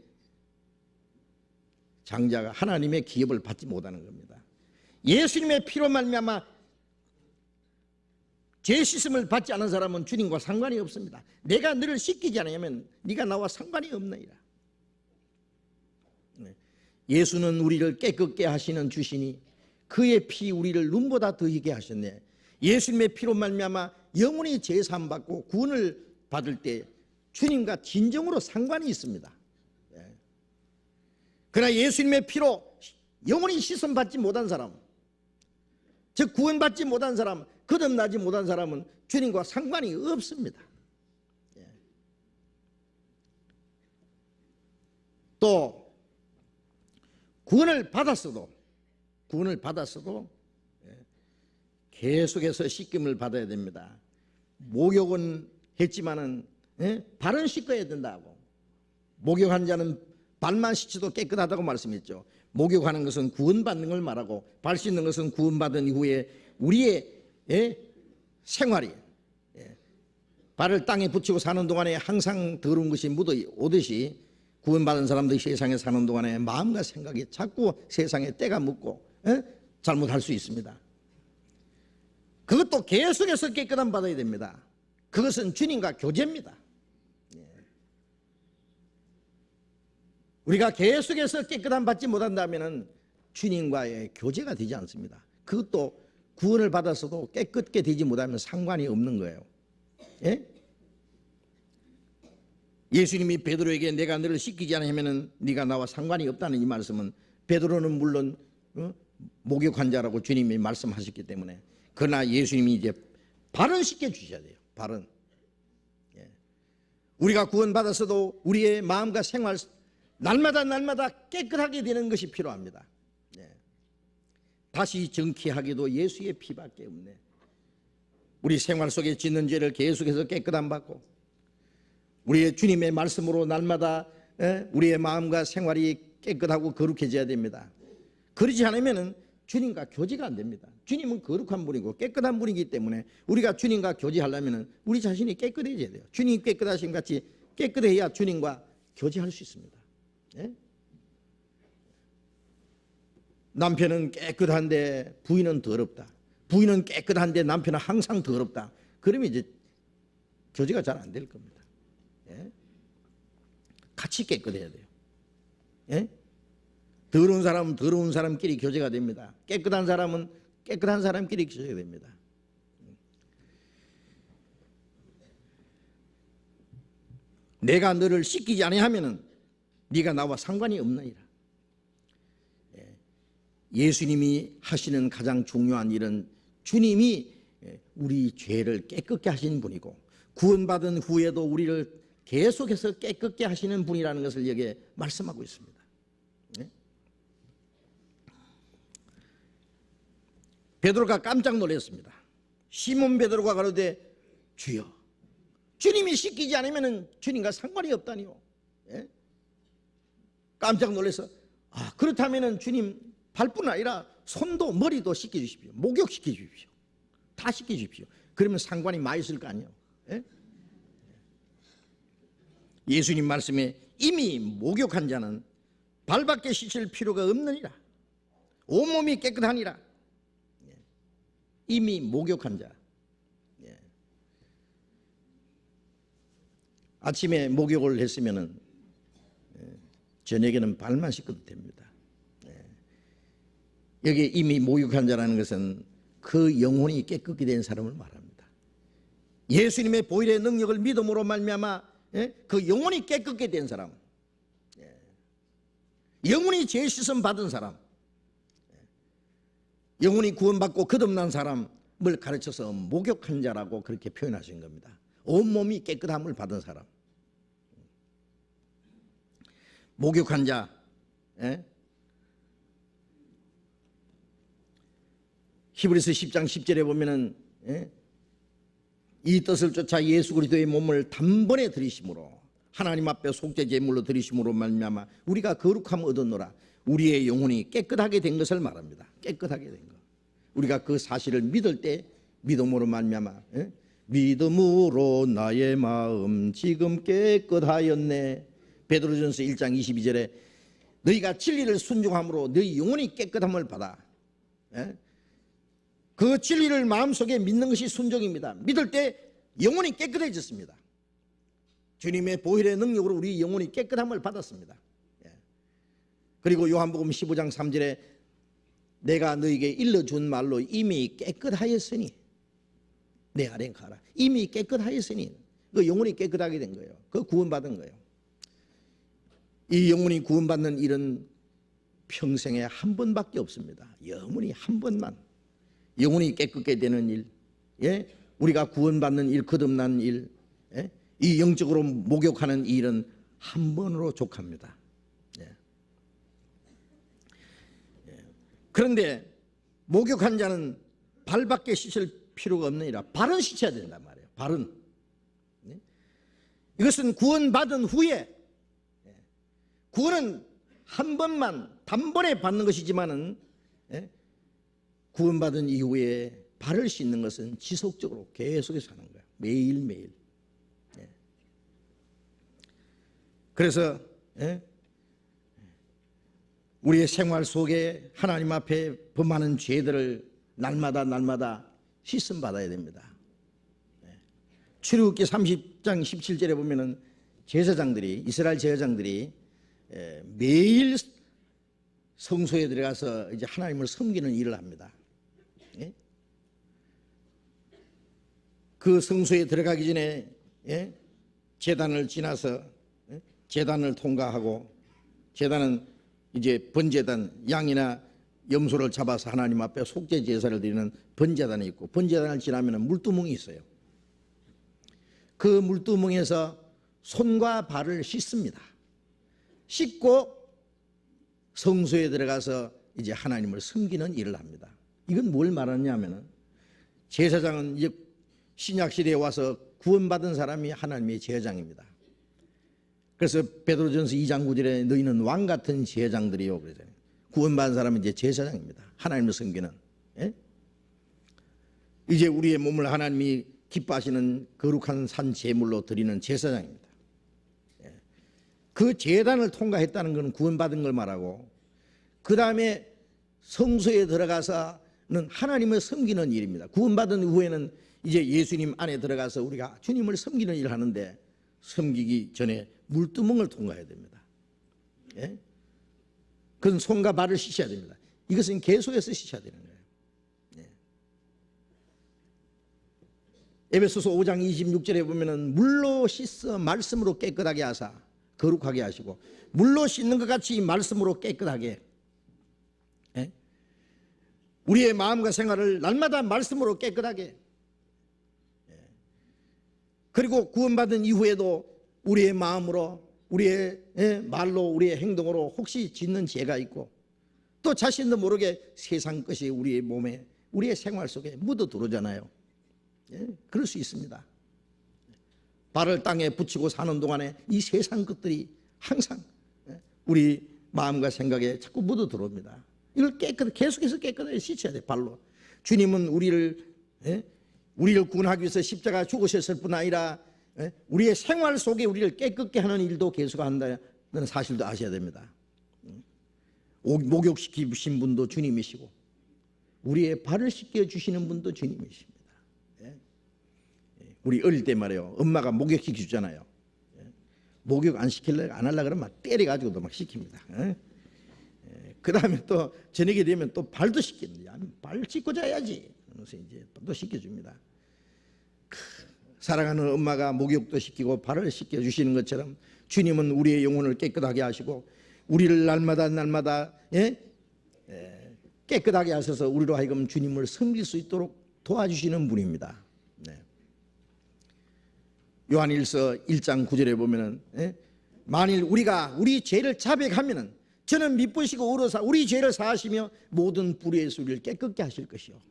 장자가, 하나님의 기업을 받지 못하는 겁니다. 예수님의 피로 말미암아 죄 씻음을 받지 않은 사람은 주님과 상관이 없습니다. 내가 너를 씻기지 않으면 네가 나와 상관이 없느니라. 예수는 우리를 깨끗게 하시는 주시니 그의 피 우리를 눈보다 더히게 하셨네. 예수님의 피로 말미암아 영원히 제사함 받고 구원을 받을 때 주님과 진정으로 상관이 있습니다. 그러나 예수님의 피로 영원히 씻음 받지 못한 사람, 즉 구원받지 못한 사람, 거듭나지 못한 사람은 주님과 상관이 없습니다. 또 구원을 받았어도 계속해서 씻김을 받아야 됩니다. 목욕은 했지만은 발은 씻어야 된다고. 목욕한 자는 발만 씻어도 깨끗하다고 말씀했죠. 목욕하는 것은 구원받는 걸 말하고, 발 씻는 것은 구원받은 이후에 우리의 생활이, 발을 땅에 붙이고 사는 동안에 항상 더러운 것이 묻어 오듯이 구원받은 사람들이 세상에 사는 동안에 마음과 생각이 자꾸 세상에 때가 묻고 잘못할 수 있습니다. 그것도 계속해서 깨끗함 받아야 됩니다. 그것은 주님과 교제입니다. 우리가 계속해서 깨끗함 받지 못한다면 주님과의 교제가 되지 않습니다. 그것도 구원을 받았어도 깨끗게 되지 못하면 상관이 없는 거예요. 예수님이 베드로에게 내가 너를 씻기지 않으면 네가 나와 상관이 없다는 이 말씀은, 베드로는 물론 목욕한 자라고 주님이 말씀하셨기 때문에, 그러나 예수님이 이제 발은 씻겨 주셔야 돼요. 발은. 우리가 구원받았어도 우리의 마음과 생활 날마다 깨끗하게 되는 것이 필요합니다. 다시 정케하기도 예수의 피밖에 없네. 우리 생활 속에 짓는 죄를 계속해서 깨끗함 받고 우리의 주님의 말씀으로 날마다 우리의 마음과 생활이 깨끗하고 거룩해져야 됩니다. 그러지 않으면 주님과 교제가 안 됩니다. 주님은 거룩한 분이고 깨끗한 분이기 때문에 우리가 주님과 교제하려면 우리 자신이 깨끗해져야 돼요. 주님이 깨끗하신 같이 깨끗해야 주님과 교제할 수 있습니다. 남편은 깨끗한데 부인은 더럽다. 부인은 깨끗한데 남편은 항상 더럽다. 그러면 이제 교제가 잘 안 될 겁니다. 같이 깨끗해야 돼요. 더러운 사람은 더러운 사람끼리 교제가 됩니다. 깨끗한 사람은 깨끗한 사람끼리 교제가 됩니다. 내가 너를 씻기지 아니하면은 네가 나와 상관이 없느니라. 예수님이 하시는 가장 중요한 일은 주님이 우리 죄를 깨끗게 하신 분이고 구원받은 후에도 우리를 계속해서 깨끗게 하시는 분이라는 것을 여기에 말씀하고 있습니다. 베드로가 깜짝 놀랐습니다. 시몬 베드로가 가로되 주여, 주님이 씻기지 않으면 주님과 상관이 없다니요. 깜짝 놀라서 그렇다면 주님 발뿐 아니라 손도 머리도 씻겨주십시오. 목욕시켜주십시오. 다 씻겨주십시오. 그러면 상관이 많이 있을 거 아니에요. 예수님 말씀에 이미 목욕한 자는 발밖에 씻을 필요가 없느니라. 온몸이 깨끗하니라. 이미 목욕한 자. 아침에 목욕을 했으면은 저녁에는 발만 씻어도 됩니다. 여기 이미 목욕한 자라는 것은 그 영혼이 깨끗게 된 사람을 말합니다. 예수님의 보혈의 능력을 믿음으로 말미암아 그 영혼이 깨끗게 된 사람, 영혼이 죄 씻음 받은 사람, 영혼이 구원받고 거듭난 사람을 가르쳐서 목욕한 자라고 그렇게 표현하신 겁니다. 온몸이 깨끗함을 받은 사람, 목욕한 자. 히브리서 10장 10절에 보면은 이 뜻을 쫓아 예수 그리스도의 몸을 단번에 드리심으로 하나님 앞에 속죄 제물로 드리심으로 말미암아 우리가 거룩함을 얻었노라. 우리의 영혼이 깨끗하게 된 것을 말합니다. 깨끗하게 된 것. 우리가 그 사실을 믿을 때 믿음으로 말미암아 믿음으로 나의 마음 지금 깨끗하였네. 베드로전서 1장 22절에 너희가 진리를 순종함으로 너희 영혼이 깨끗함을 받아. 그 진리를 마음속에 믿는 것이 순종입니다. 믿을 때 영혼이 깨끗해졌습니다. 주님의 보혈의 능력으로 우리 영혼이 깨끗함을 받았습니다. 그리고 요한복음 15장 3절에 내가 너에게 일러준 말로 이미 깨끗하였으니 내 아래 가라. 이미 깨끗하였으니 그 영혼이 깨끗하게 된 거예요. 그 구원받은 거예요. 이 영혼이 구원받는 일은 평생에 한 번밖에 없습니다. 영혼이 한 번만. 영혼이 깨끗게 되는 일, 우리가 구원받는 일, 거듭난 일, 이 영적으로 목욕하는 일은 한 번으로 족합니다. 그런데 목욕한 자는 발밖에 씻을 필요가 없느니라. 발은 씻어야 된단 말이에요. 발은. 이것은 구원받은 후에, 구원은 한 번만 단번에 받는 것이지만은 구원받은 이후에 발을 씻는 것은 지속적으로 계속해서 하는 거예요. 매일매일. 그래서 우리의 생활 속에 하나님 앞에 범하는 죄들을 날마다 씻음 받아야 됩니다. 출애굽기 30장 17절에 보면은 제사장들이, 이스라엘 제사장들이 매일 성소에 들어가서 이제 하나님을 섬기는 일을 합니다. 그 성소에 들어가기 전에 제단을 지나서 제단을 통과하고, 제단은 이제 번제단, 양이나 염소를 잡아서 하나님 앞에 속죄 제사를 드리는 번제단이 있고, 번제단을 지나면 물두멍이 있어요. 그 물두멍에서 손과 발을 씻습니다. 씻고 성소에 들어가서 이제 하나님을 섬기는 일을 합니다. 이건 뭘 말하냐면은, 제사장은 이제 신약 시대에 와서 구원받은 사람이 하나님의 제사장입니다. 그래서 베드로전서 2장 9절에 너희는 왕 같은 제사장들이요 그러잖아요. 구원받은 사람은 이제 제사장입니다. 하나님을 섬기는. 이제 우리의 몸을 하나님이 기뻐하시는 거룩한 산 제물로 드리는 제사장입니다. 그 제단을 통과했다는 것은 구원받은 걸 말하고, 그 다음에 성소에 들어가서는 하나님을 섬기는 일입니다. 구원받은 후에는 이제 예수님 안에 들어가서 우리가 주님을 섬기는 일을 하는데, 섬기기 전에 물두멍을 통과해야 됩니다. 그건 손과 발을 씻어야 됩니다. 이것은 계속해서 씻어야 되는 거예요. 에베소서 5장 26절에 보면은 물로 씻어 말씀으로 깨끗하게 하사 거룩하게 하시고, 물로 씻는 것 같이 말씀으로 깨끗하게, 예? 우리의 마음과 생활을 날마다 말씀으로 깨끗하게, 그리고 구원받은 이후에도 우리의 마음으로, 우리의 말로, 우리의 행동으로 혹시 짓는 죄가 있고, 또 자신도 모르게 세상 것이 우리의 몸에, 우리의 생활 속에 묻어 들어오잖아요. 그럴 수 있습니다. 발을 땅에 붙이고 사는 동안에 이 세상 것들이 항상 우리 마음과 생각에 자꾸 묻어 들어옵니다. 이걸 계속해서 깨끗하게 씻어야 돼, 발로. 주님은 우리를 구원하기 위해서 십자가 죽으셨을 뿐 아니라 우리의 생활 속에 우리를 깨끗게 하는 일도 계속한다는 사실도 아셔야 됩니다. 목욕시키신 분도 주님이시고, 우리의 발을 씻겨주시는 분도 주님이십니다. 우리 어릴 때 말이에요, 엄마가 목욕시켜 주잖아요. 목욕 안 시키려고 안 하려고 그러면 막 때려가지고도 막 시킵니다. 그 다음에 또 저녁에 되면 또 발도 씻깁니다. 발 씻고 자야지. 그래서 이제 또 씻겨줍니다. 사랑하는 엄마가 목욕도 시키고 발을 씻겨주시는 것처럼 주님은 우리의 영혼을 깨끗하게 하시고, 우리를 날마다 깨끗하게 하셔서 우리로 하여금 주님을 섬길 수 있도록 도와주시는 분입니다. 요한일서 1장 9절에 보면은 만일 우리가 우리 죄를 자백하면은 저는 미쁘시고 의로사 우리 죄를 사하시며 모든 불의에서 우리를 깨끗게 하실 것이요.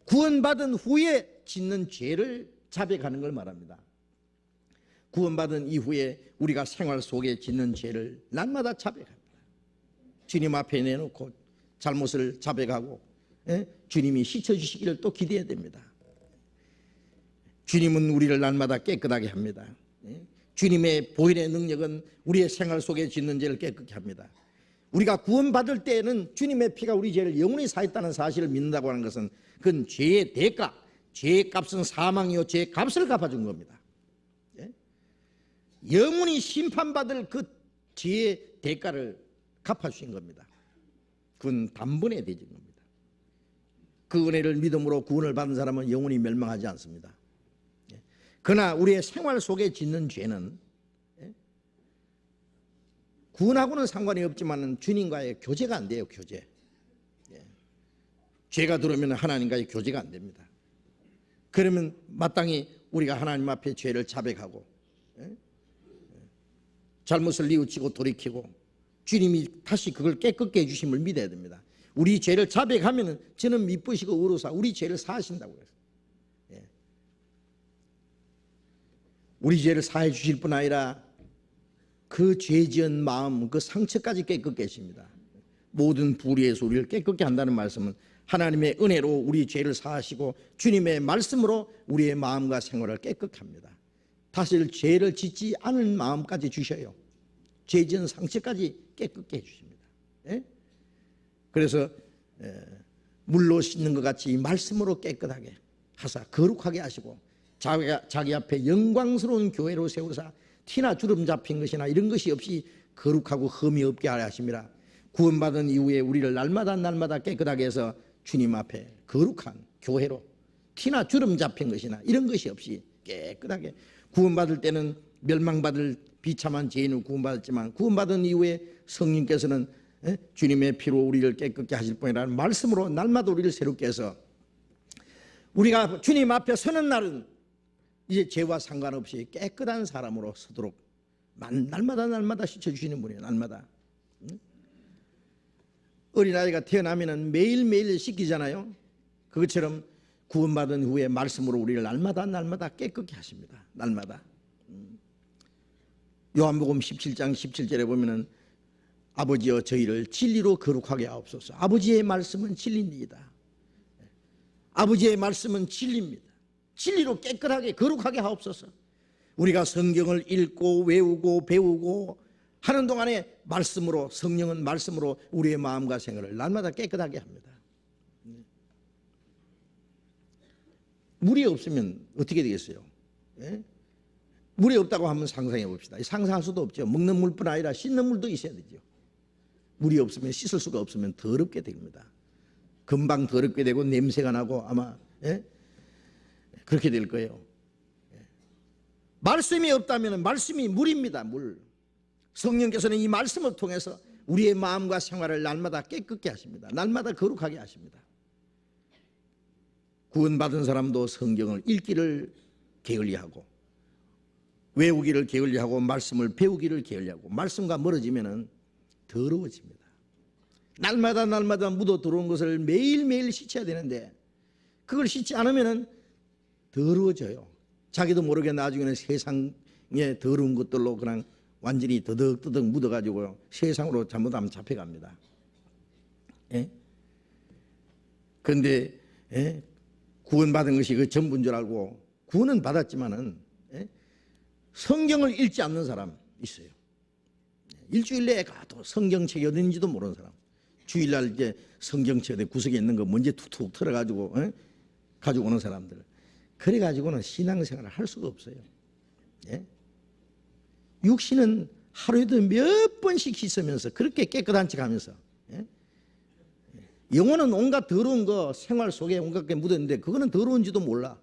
구원받은 후에 짓는 죄를 자백하는 걸 말합니다. 구원받은 이후에 우리가 생활 속에 짓는 죄를 날마다 자백합니다. 주님 앞에 내놓고 잘못을 자백하고 주님이 씻어주시기를 또 기대해야 됩니다. 주님은 우리를 날마다 깨끗하게 합니다. 주님의 보혈의 능력은 우리의 생활 속에 짓는 죄를 깨끗게 합니다. 우리가 구원받을 때에는 주님의 피가 우리 죄를 영원히 사했다는 사실을 믿는다고 하는 것은 그건 죄의 대가, 죄의 값은 사망이요 죄의 값을 갚아준 겁니다. 영원히 심판받을 그 죄의 대가를 갚아주신 겁니다. 그건 단번에 되진 겁니다. 그 은혜를 믿음으로 구원을 받은 사람은 영원히 멸망하지 않습니다. 그러나 우리의 생활 속에 짓는 죄는 구원하고는 상관이 없지만 주님과의 교제가 안 돼요. 교제. 죄가 들어오면 하나님과의 교제가 안 됩니다. 그러면 마땅히 우리가 하나님 앞에 죄를 자백하고 잘못을 뉘우치고 돌이키고 주님이 다시 그걸 깨끗게 해주심을 믿어야 됩니다. 우리 죄를 자백하면 저는 미쁘시고 의로사 우리 죄를 사하신다고 그랬어요. 우리 죄를 사해 주실 뿐 아니라 그 죄 지은 마음, 그 상처까지 깨끗게 하십니다. 모든 불의에서 우리를 깨끗게 한다는 말씀은 하나님의 은혜로 우리 죄를 사하시고 주님의 말씀으로 우리의 마음과 생활을 깨끗게 합니다. 다시 죄를 짓지 않은 마음까지 주셔요. 죄 지은 상처까지 깨끗게 해주십니다. 그래서 물로 씻는 것 같이 말씀으로 깨끗하게 하사 거룩하게 하시고 자기 앞에 영광스러운 교회로 세우사 티나 주름 잡힌 것이나 이런 것이 없이 거룩하고 흠이 없게 하려 하심이라. 구원받은 이후에 우리를 날마다 깨끗하게 해서 주님 앞에 거룩한 교회로 티나 주름 잡힌 것이나 이런 것이 없이 깨끗하게, 구원받을 때는 멸망받을 비참한 죄인을 구원받았지만 구원받은 이후에 성령께서는 주님의 피로 우리를 깨끗게 하실 뿐이라는 말씀으로 날마다 우리를 새롭게 해서 우리가 주님 앞에 서는 날은 이제 죄와 상관없이 깨끗한 사람으로 서도록 날마다 씻어주시는 분이에요. 날마다. 어린아이가 태어나면 매일매일 씻기잖아요. 그것처럼 구원받은 후에 말씀으로 우리를 날마다 깨끗게 하십니다. 날마다. 요한복음 17장 17절에 보면은 아버지여 저희를 진리로 거룩하게 하옵소서. 아버지의 말씀은 진리입니다. 아버지의 말씀은 진리입니다. 진리로 깨끗하게 거룩하게 하옵소서. 우리가 성경을 읽고 외우고 배우고 하는 동안에 말씀으로, 성령은 말씀으로 우리의 마음과 생활을 날마다 깨끗하게 합니다. 물이 없으면 어떻게 되겠어요? 물이 없다고 한번 상상해 봅시다. 상상할 수도 없죠. 먹는 물뿐 아니라 씻는 물도 있어야 되죠. 물이 없으면, 씻을 수가 없으면 더럽게 됩니다. 금방 더럽게 되고 냄새가 나고 아마 그렇게 될 거예요. 말씀이 없다면 말씀이 물입니다. 물. 성령께서는 이 말씀을 통해서 우리의 마음과 생활을 날마다 깨끗게 하십니다. 날마다 거룩하게 하십니다. 구원받은 사람도 성경을 읽기를 게을리하고 외우기를 게을리하고 말씀을 배우기를 게을리하고 말씀과 멀어지면 더러워집니다. 날마다 묻어 들어온 것을 매일매일 씻어야 되는데 그걸 씻지 않으면 더러워져요. 자기도 모르게 나중에는 세상에 더러운 것들로 그냥 완전히 더덕더덕 묻어가지고 세상으로 잘못하면 잡혀갑니다. 예? 그런데 예? 구원받은 것이 그 전부인 줄 알고 구원은 받았지만은 예? 성경을 읽지 않는 사람 있어요. 일주일 내에 가도 성경책이 어딘지도 모르는 사람. 주일날 이제 성경책 구석에 있는 거 먼지 툭툭 털어가지고 예? 가지고 오는 사람들. 그래가지고는 신앙생활을 할 수가 없어요. 예? 육신은 하루에도 몇 번씩 씻으면서 그렇게 깨끗한 척 하면서 예? 영혼은 온갖 더러운 거 생활 속에 온갖 게 묻었는데 그거는 더러운지도 몰라.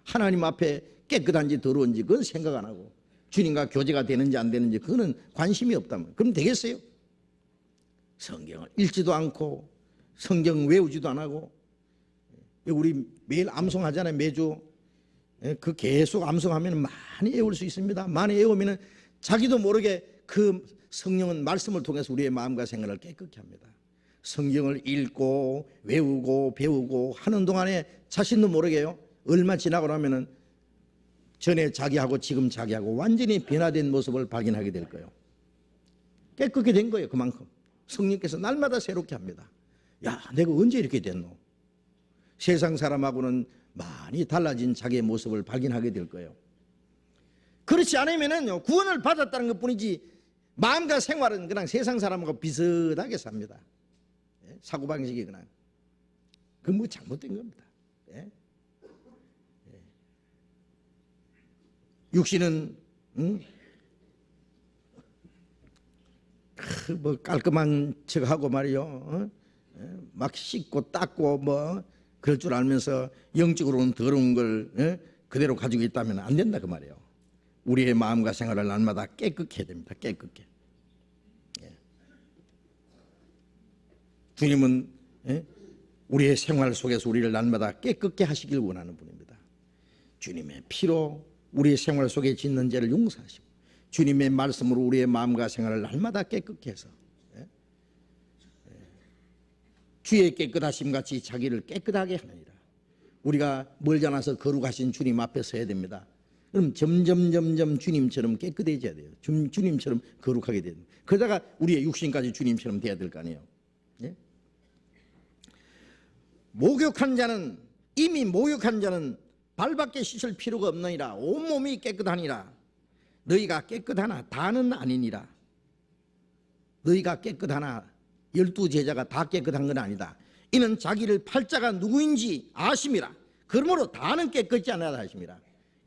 하나님 앞에 깨끗한지 더러운지 그건 생각 안 하고 주님과 교제가 되는지 안 되는지 그거는 관심이 없다면 그럼 되겠어요? 성경을 읽지도 않고 성경 외우지도 안 하고 우리 매일 암송하잖아요. 매주 그 계속 암송하면 많이 외울 수 있습니다. 많이 외우면 자기도 모르게 그 성령은 말씀을 통해서 우리의 마음과 생각을 깨끗게 합니다. 성경을 읽고 외우고 배우고 하는 동안에 자신도 모르게요. 얼마 지나고 나면은 전에 자기하고 지금 자기하고 완전히 변화된 모습을 발견하게 될 거예요. 깨끗게 된 거예요. 그만큼 성령께서 날마다 새롭게 합니다. 야, 내가 언제 이렇게 됐노? 세상 사람하고는 많이 달라진 자기의 모습을 발견하게 될 거예요. 그렇지 않으면은 구원을 받았다는 것뿐이지 마음과 생활은 그냥 세상 사람하고 비슷하게 삽니다. 사고방식이 그냥 그 뭐 잘못된 겁니다. 예? 육신은 뭐 깔끔한 척하고 말이요, 막 씻고 닦고 뭐 그럴 줄 알면서 영적으로는 더러운 걸 그대로 가지고 있다면 안 된다 그 말이에요. 우리의 마음과 생활을 날마다 깨끗게 해야 됩니다. 깨끗게. 주님은 우리의 생활 속에서 우리를 날마다 깨끗게 하시길 원하는 분입니다. 주님의 피로 우리의 생활 속에 짓는 죄를 용서하시고 주님의 말씀으로 우리의 마음과 생활을 날마다 깨끗게 해서 주의 깨끗하심 같이 자기를 깨끗하게 하느니라. 우리가 멀지 않아서 거룩하신 주님 앞에 서야 됩니다. 그럼 점점 주님처럼 깨끗해져야 돼요. 주님처럼 거룩하게 돼야 돼요. 그러다가 우리의 육신까지 주님처럼 돼야 될 거 아니에요. 예? 이미 목욕한 자는 발밖에 씻을 필요가 없느니라. 온몸이 깨끗하니라. 너희가 깨끗하나 다는 아니니라. 너희가 깨끗하나 12제자가 다 깨끗한 건 아니다. 이는 자기를 팔자가 누구인지 아심이라. 그러므로 다는 깨끗지 않아야 하심이라.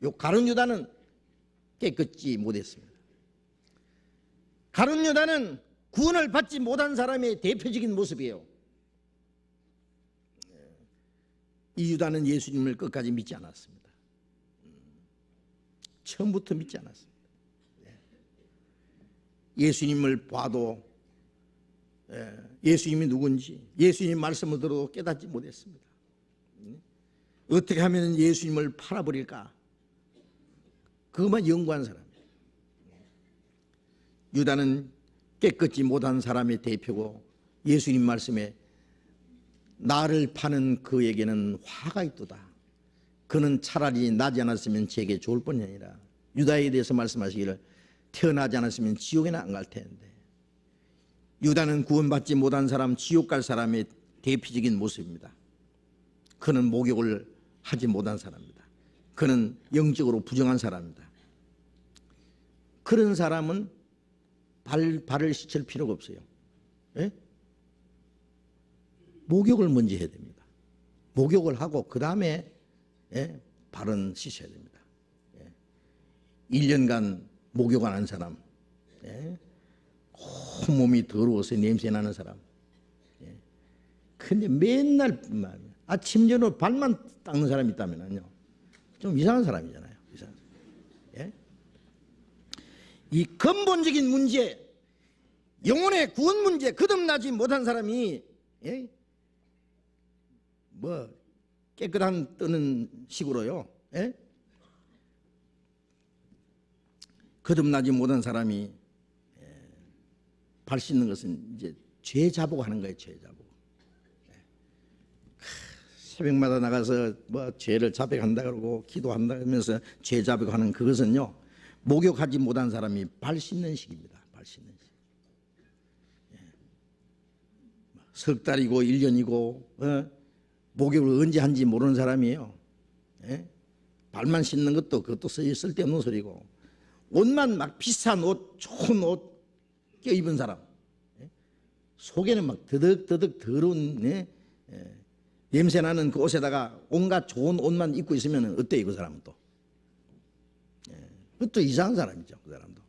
요 가룟 유다는 깨끗지 못했습니다. 가룟 유다는 구원을 받지 못한 사람의 대표적인 모습이에요. 이 유다는 예수님을 끝까지 믿지 않았습니다. 처음부터 믿지 않았습니다. 예수님을 봐도 예수님이 누군지 예수님 말씀을 들어도 깨닫지 못했습니다. 어떻게 하면 예수님을 팔아버릴까? 그것만 연구한 사람이에요. 유다는 깨끗지 못한 사람의 대표고 예수님 말씀에 나를 파는 그에게는 화가 있도다. 그는 차라리 나지 않았으면 제게 좋을 뿐이 아니라 유다에 대해서 말씀하시기를 태어나지 않았으면 지옥에나 안 갈 텐데. 유다는 구원받지 못한 사람, 지옥 갈 사람의 대표적인 모습입니다. 그는 목욕을 하지 못한 사람입니다. 그는 영적으로 부정한 사람입니다. 그런 사람은 발을 씻을 필요가 없어요. 예? 목욕을 먼저 해야 됩니다. 목욕을 하고 그 다음에 발은 씻어야 됩니다. 1년간 목욕 안 한 사람, 온몸이 더러워서 냄새나는 사람. 근데 맨날 아침 저녁 발만 닦는 사람이 있다면요, 좀 이상한 사람이잖아요. 이상한 사람. 예? 이 근본적인 문제, 영혼의 구원 문제 거듭나지 못한 사람이 예? 뭐 깨끗한 뜨는 식으로요. 예? 거듭나지 못한 사람이 발 씻는 것은 이제 죄 자복하는 거예요. 죄 자복. 새벽마다 나가서 뭐 죄를 자백한다 그러고 기도한다 하면서 죄 자백하는 그것은요, 목욕하지 못한 사람이 발 씻는 식입니다. 발 씻는 식. 석 달이고 1년이고 목욕을 언제 한지 모르는 사람이에요. 발만 씻는 것도 그것도 쓸데없는 소리고, 옷만 막 비싼 옷, 좋은 옷 껴입은 사람, 속에는 막 더덕더덕 더러운 냄새나는 그 옷에다가 온갖 좋은 옷만 입고 있으면 어때요? 그 사람은 또 그것도 이상한 사람이죠. 그 사람도.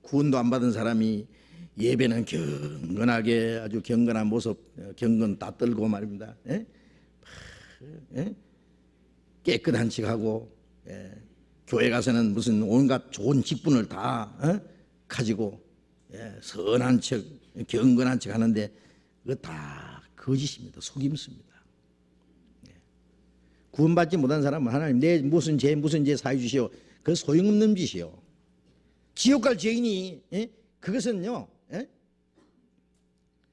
구원도 안 받은 사람이 예배는 경건하게, 아주 경건한 모습, 경건 다 떨고 말입니다. 깨끗한 척하고, 교회 가서는 무슨 온갖 좋은 직분을 다 가지고 선한 척, 경건한 척 하는데 그거 다 거짓입니다. 속임수입니다. 구원받지 못한 사람은 하나님 내 무슨 죄 사해 주시오. 그 소용없는 짓이요. 지옥 갈 죄인이 그것은요,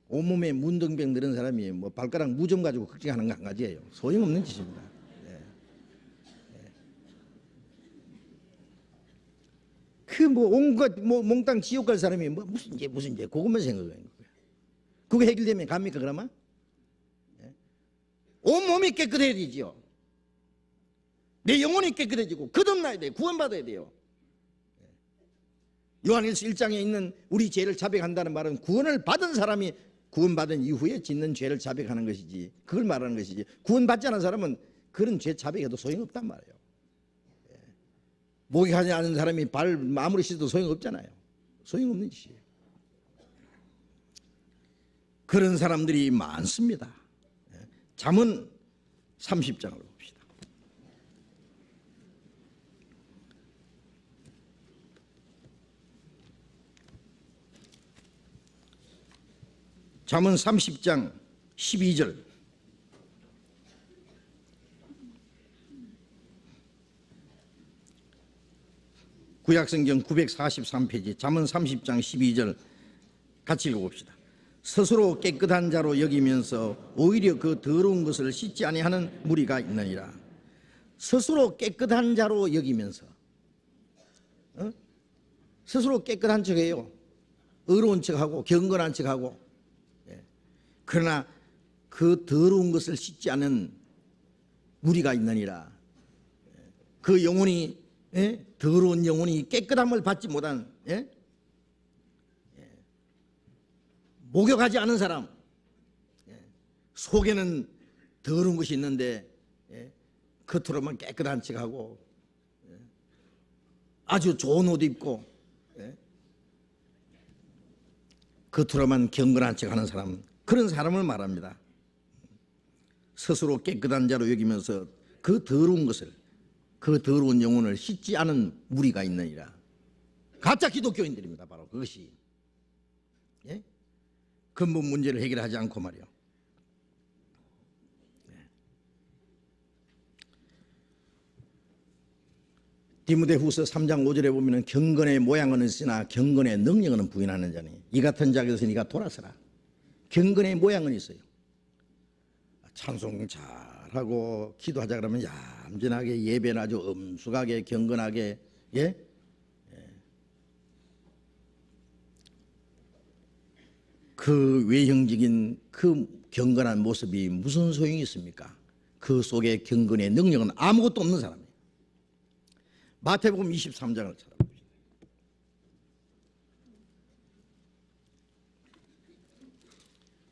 온몸에 문둥병 들은 사람이 뭐 발가락 무좀 가지고 걱정하는 거 한 가지예요. 소용없는 짓입니다. 그 뭐 온갖 뭐 몽땅 지옥 갈 사람이 뭐 무슨 죄 그것만 생각하는 거예요. 그거 해결되면 갑니까 그러면? 온 몸이 깨끗해야 되지요. 내 영혼이 깨끗해지고 거듭나야 돼요. 구원받아야 돼요. 요한일서 1장에 있는 우리 죄를 자백한다는 말은 구원을 받은 사람이 구원받은 이후에 짓는 죄를 자백하는 것이지, 그걸 말하는 것이지, 구원받지 않은 사람은 그런 죄 자백해도 소용없단 말이에요. 목욕하지 않은 사람이 발 아무리 씻어도 소용없잖아요. 소용없는 짓이에요. 그런 사람들이 많습니다. 잠언 30장을 봅시다. 잠언 30장 12절. 구약성경 943페이지 잠언 30장 12절 같이 읽어봅시다. 스스로 깨끗한 자로 여기면서 오히려 그 더러운 것을 씻지 아니하는 무리가 있느니라. 스스로 깨끗한 자로 여기면서, 스스로 깨끗한 척해요. 의로운 척하고 경건한 척하고, 그러나 그 더러운 것을 씻지 않은 무리가 있느니라. 그 영혼이, 더러운 영혼이 깨끗함을 받지 못한, 목욕하지 않은 사람, 속에는 더러운 것이 있는데 겉으로만 깨끗한 척하고 아주 좋은 옷 입고 겉으로만 경건한 척하는 사람, 그런 사람을 말합니다. 스스로 깨끗한 자로 여기면서 그 더러운 것을, 그 더러운 영혼을 씻지 않은 무리가 있느니라. 가짜 기독교인들입니다. 바로 그것이. 근본 문제를 해결하지 않고 말이요. 디모데후서 3장 5절에 보면은 경건의 모양은 있으나 경건의 능력은 부인하는 자니 이 같은 자에서 네가 돌아서라. 경건의 모양은 있어요. 찬송 잘하고 기도하자 그러면 얌전하게 예배는 아주 엄숙하게 경건하게, 그 외형적인 그 경건한 모습이 무슨 소용이 있습니까? 그 속에 경건의 능력은 아무것도 없는 사람이에요. 마태복음 23장을 찾아봅시다.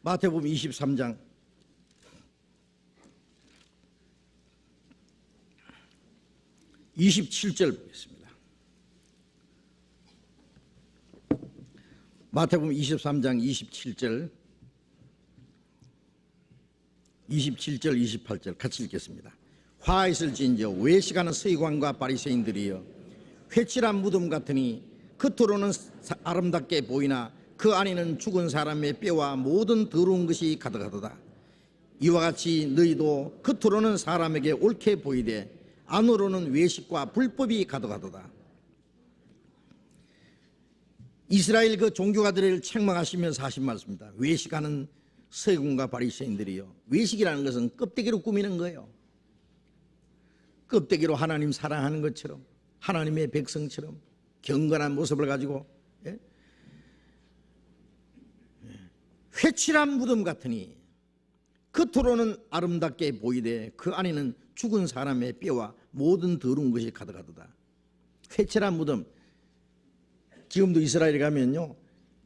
마태복음 23장 27절 보겠습니다. 마태복음 23장 27절 28절 같이 읽겠습니다. 화 있을진저 외식하는 서기관과 바리새인들이여 회칠한 무덤 같으니 겉으로는 아름답게 보이나 그 안에는 죽은 사람의 뼈와 모든 더러운 것이 가득하도다. 이와 같이 너희도 겉으로는 사람에게 옳게 보이되 안으로는 외식과 불법이 가득하도다. 이스라엘 그 종교가들을 책망하시면서 하신 말씀입니다. 외식하는 서기관과 바리새인들이요, 외식이라는 것은 껍데기로 꾸미는 거예요. 껍데기로 하나님 사랑하는 것처럼, 하나님의 백성처럼 경건한 모습을 가지고, 회칠한 무덤 같으니 겉으로는 아름답게 보이되 그 안에는 죽은 사람의 뼈와 모든 더러운 것이 가득하도다. 회칠한 무덤. 지금도 이스라엘에 가면요,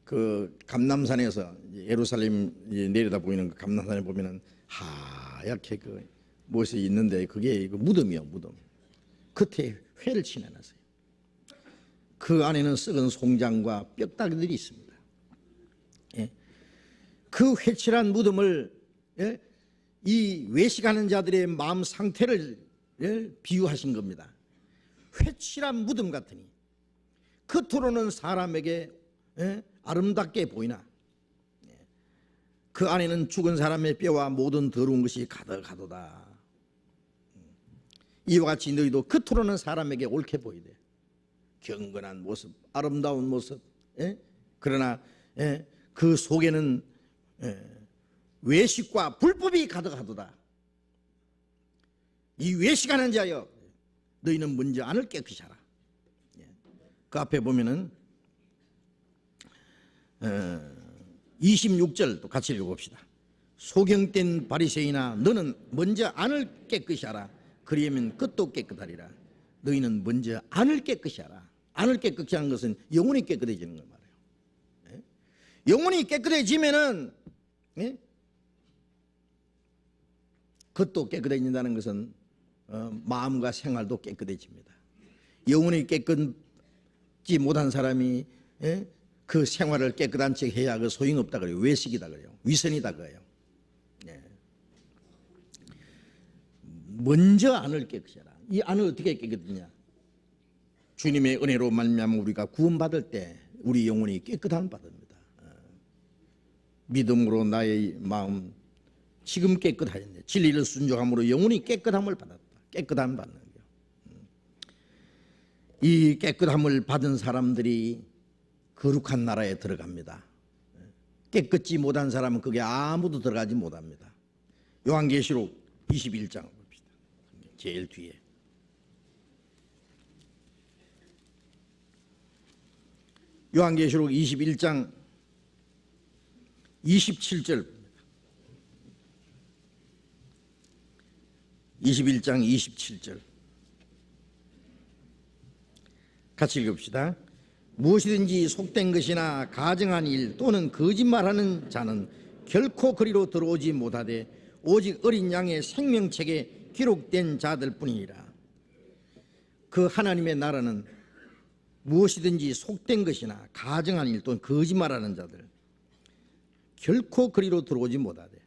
그 감람산에서 예루살렘 내려다 보이는 그 감람산에 보면은 하얗게 그 무엇이 있는데 그게 그 무덤이요, 무덤. 겉에 회를 칠해놨어요. 그 안에는 썩은 송장과 뼈다귀들이 있습니다. 예. 그 회칠한 무덤을, 이 외식하는 자들의 마음 상태를 비유하신 겁니다. 회칠한 무덤 같으니 겉으로는 사람에게 아름답게 보이나 그 안에는 죽은 사람의 뼈와 모든 더러운 것이 가득하도다. 이와 같이 너희도 겉으로는 사람에게 옳게 보이되 경건한 모습, 아름다운 모습, 그러나 그 속에는 외식과 불법이 가득하도다. 이 외식하는 자여, 너희는 먼저 안을 깨끗이 하라. 그 앞에 보면은 26절 또 같이 읽어봅시다. 소경된 바리새인아, 너는 먼저 안을 깨끗이 하라. 그리하면 끝도 깨끗하리라. 너희는 먼저 안을 깨끗이 하라. 안을 깨끗이 하는 것은 영혼이 깨끗해지는 걸 말해요. 영혼이 깨끗해지면은, 겉도 깨끗해진다는 것은 마음과 생활도 깨끗해집니다. 영혼이 깨끗지 못한 사람이 그 생활을 깨끗한 척 해야 그 소용없다 그래요. 외식이다 그래요. 위선이다 그래요. 먼저 안을 깨끗이 하라. 이 안을 어떻게 깨끗하냐? 주님의 은혜로 말미암아 우리가 구원받을 때 우리 영혼이 깨끗함을 받습니다. 믿음으로 나의 마음 지금 깨끗하였네. 진리를 순종함으로 영혼이 깨끗함을 받았다. 깨끗함을 받는 거예요. 이 깨끗함을 받은 사람들이 거룩한 나라에 들어갑니다. 깨끗지 못한 사람은 거기에 아무도 들어가지 못합니다. 요한계시록 21장을 봅시다. 제일 뒤에. 요한계시록 21장 27절 21장 27절 같이 읽읍시다. 무엇이든지 속된 것이나 가증한 일 또는 거짓말하는 자는 결코 그리로 들어오지 못하되 오직 어린 양의 생명책에 기록된 자들 뿐이니라. 그 하나님의 나라는 무엇이든지 속된 것이나 가증한 일 또는 거짓말하는 자들 결코 그리로 들어오지 못하되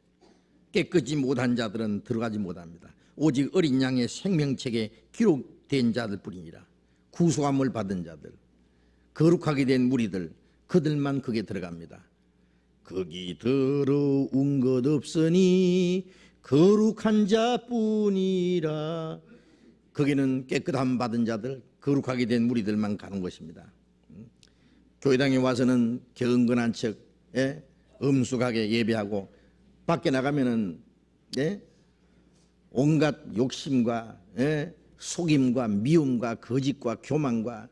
깨끗이 못한 자들은 들어가지 못합니다. 오직 어린 양의 생명책에 기록된 자들 뿐이니라. 구속함을 받은 자들, 거룩하게 된 무리들, 그들만 거기에 들어갑니다. 거기 더러운 것 없으니 거룩한 자뿐이라. 거기는 깨끗함 받은 자들, 거룩하게 된 무리들만 가는 것입니다. 교회당에 와서는 경건한 척 엄숙하게 예배하고 밖에 나가면은 온갖 욕심과 속임과 미움과 거짓과 교만과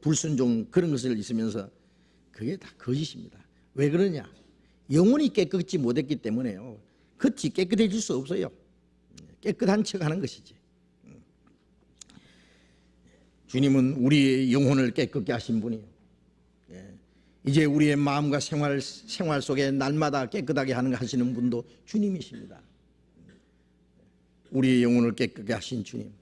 불순종 그런 것을 있으면서 그게 다 거짓입니다. 왜 그러냐? 영혼이 깨끗지 못했기 때문에요. 겉이 깨끗해질 수 없어요. 깨끗한 척하는 것이지. 주님은 우리의 영혼을 깨끗게 하신 분이에요. 이제 우리의 마음과 생활 속에 날마다 깨끗하게 하시는 분도 주님이십니다. 우리의 영혼을 깨끗게 하신 주님,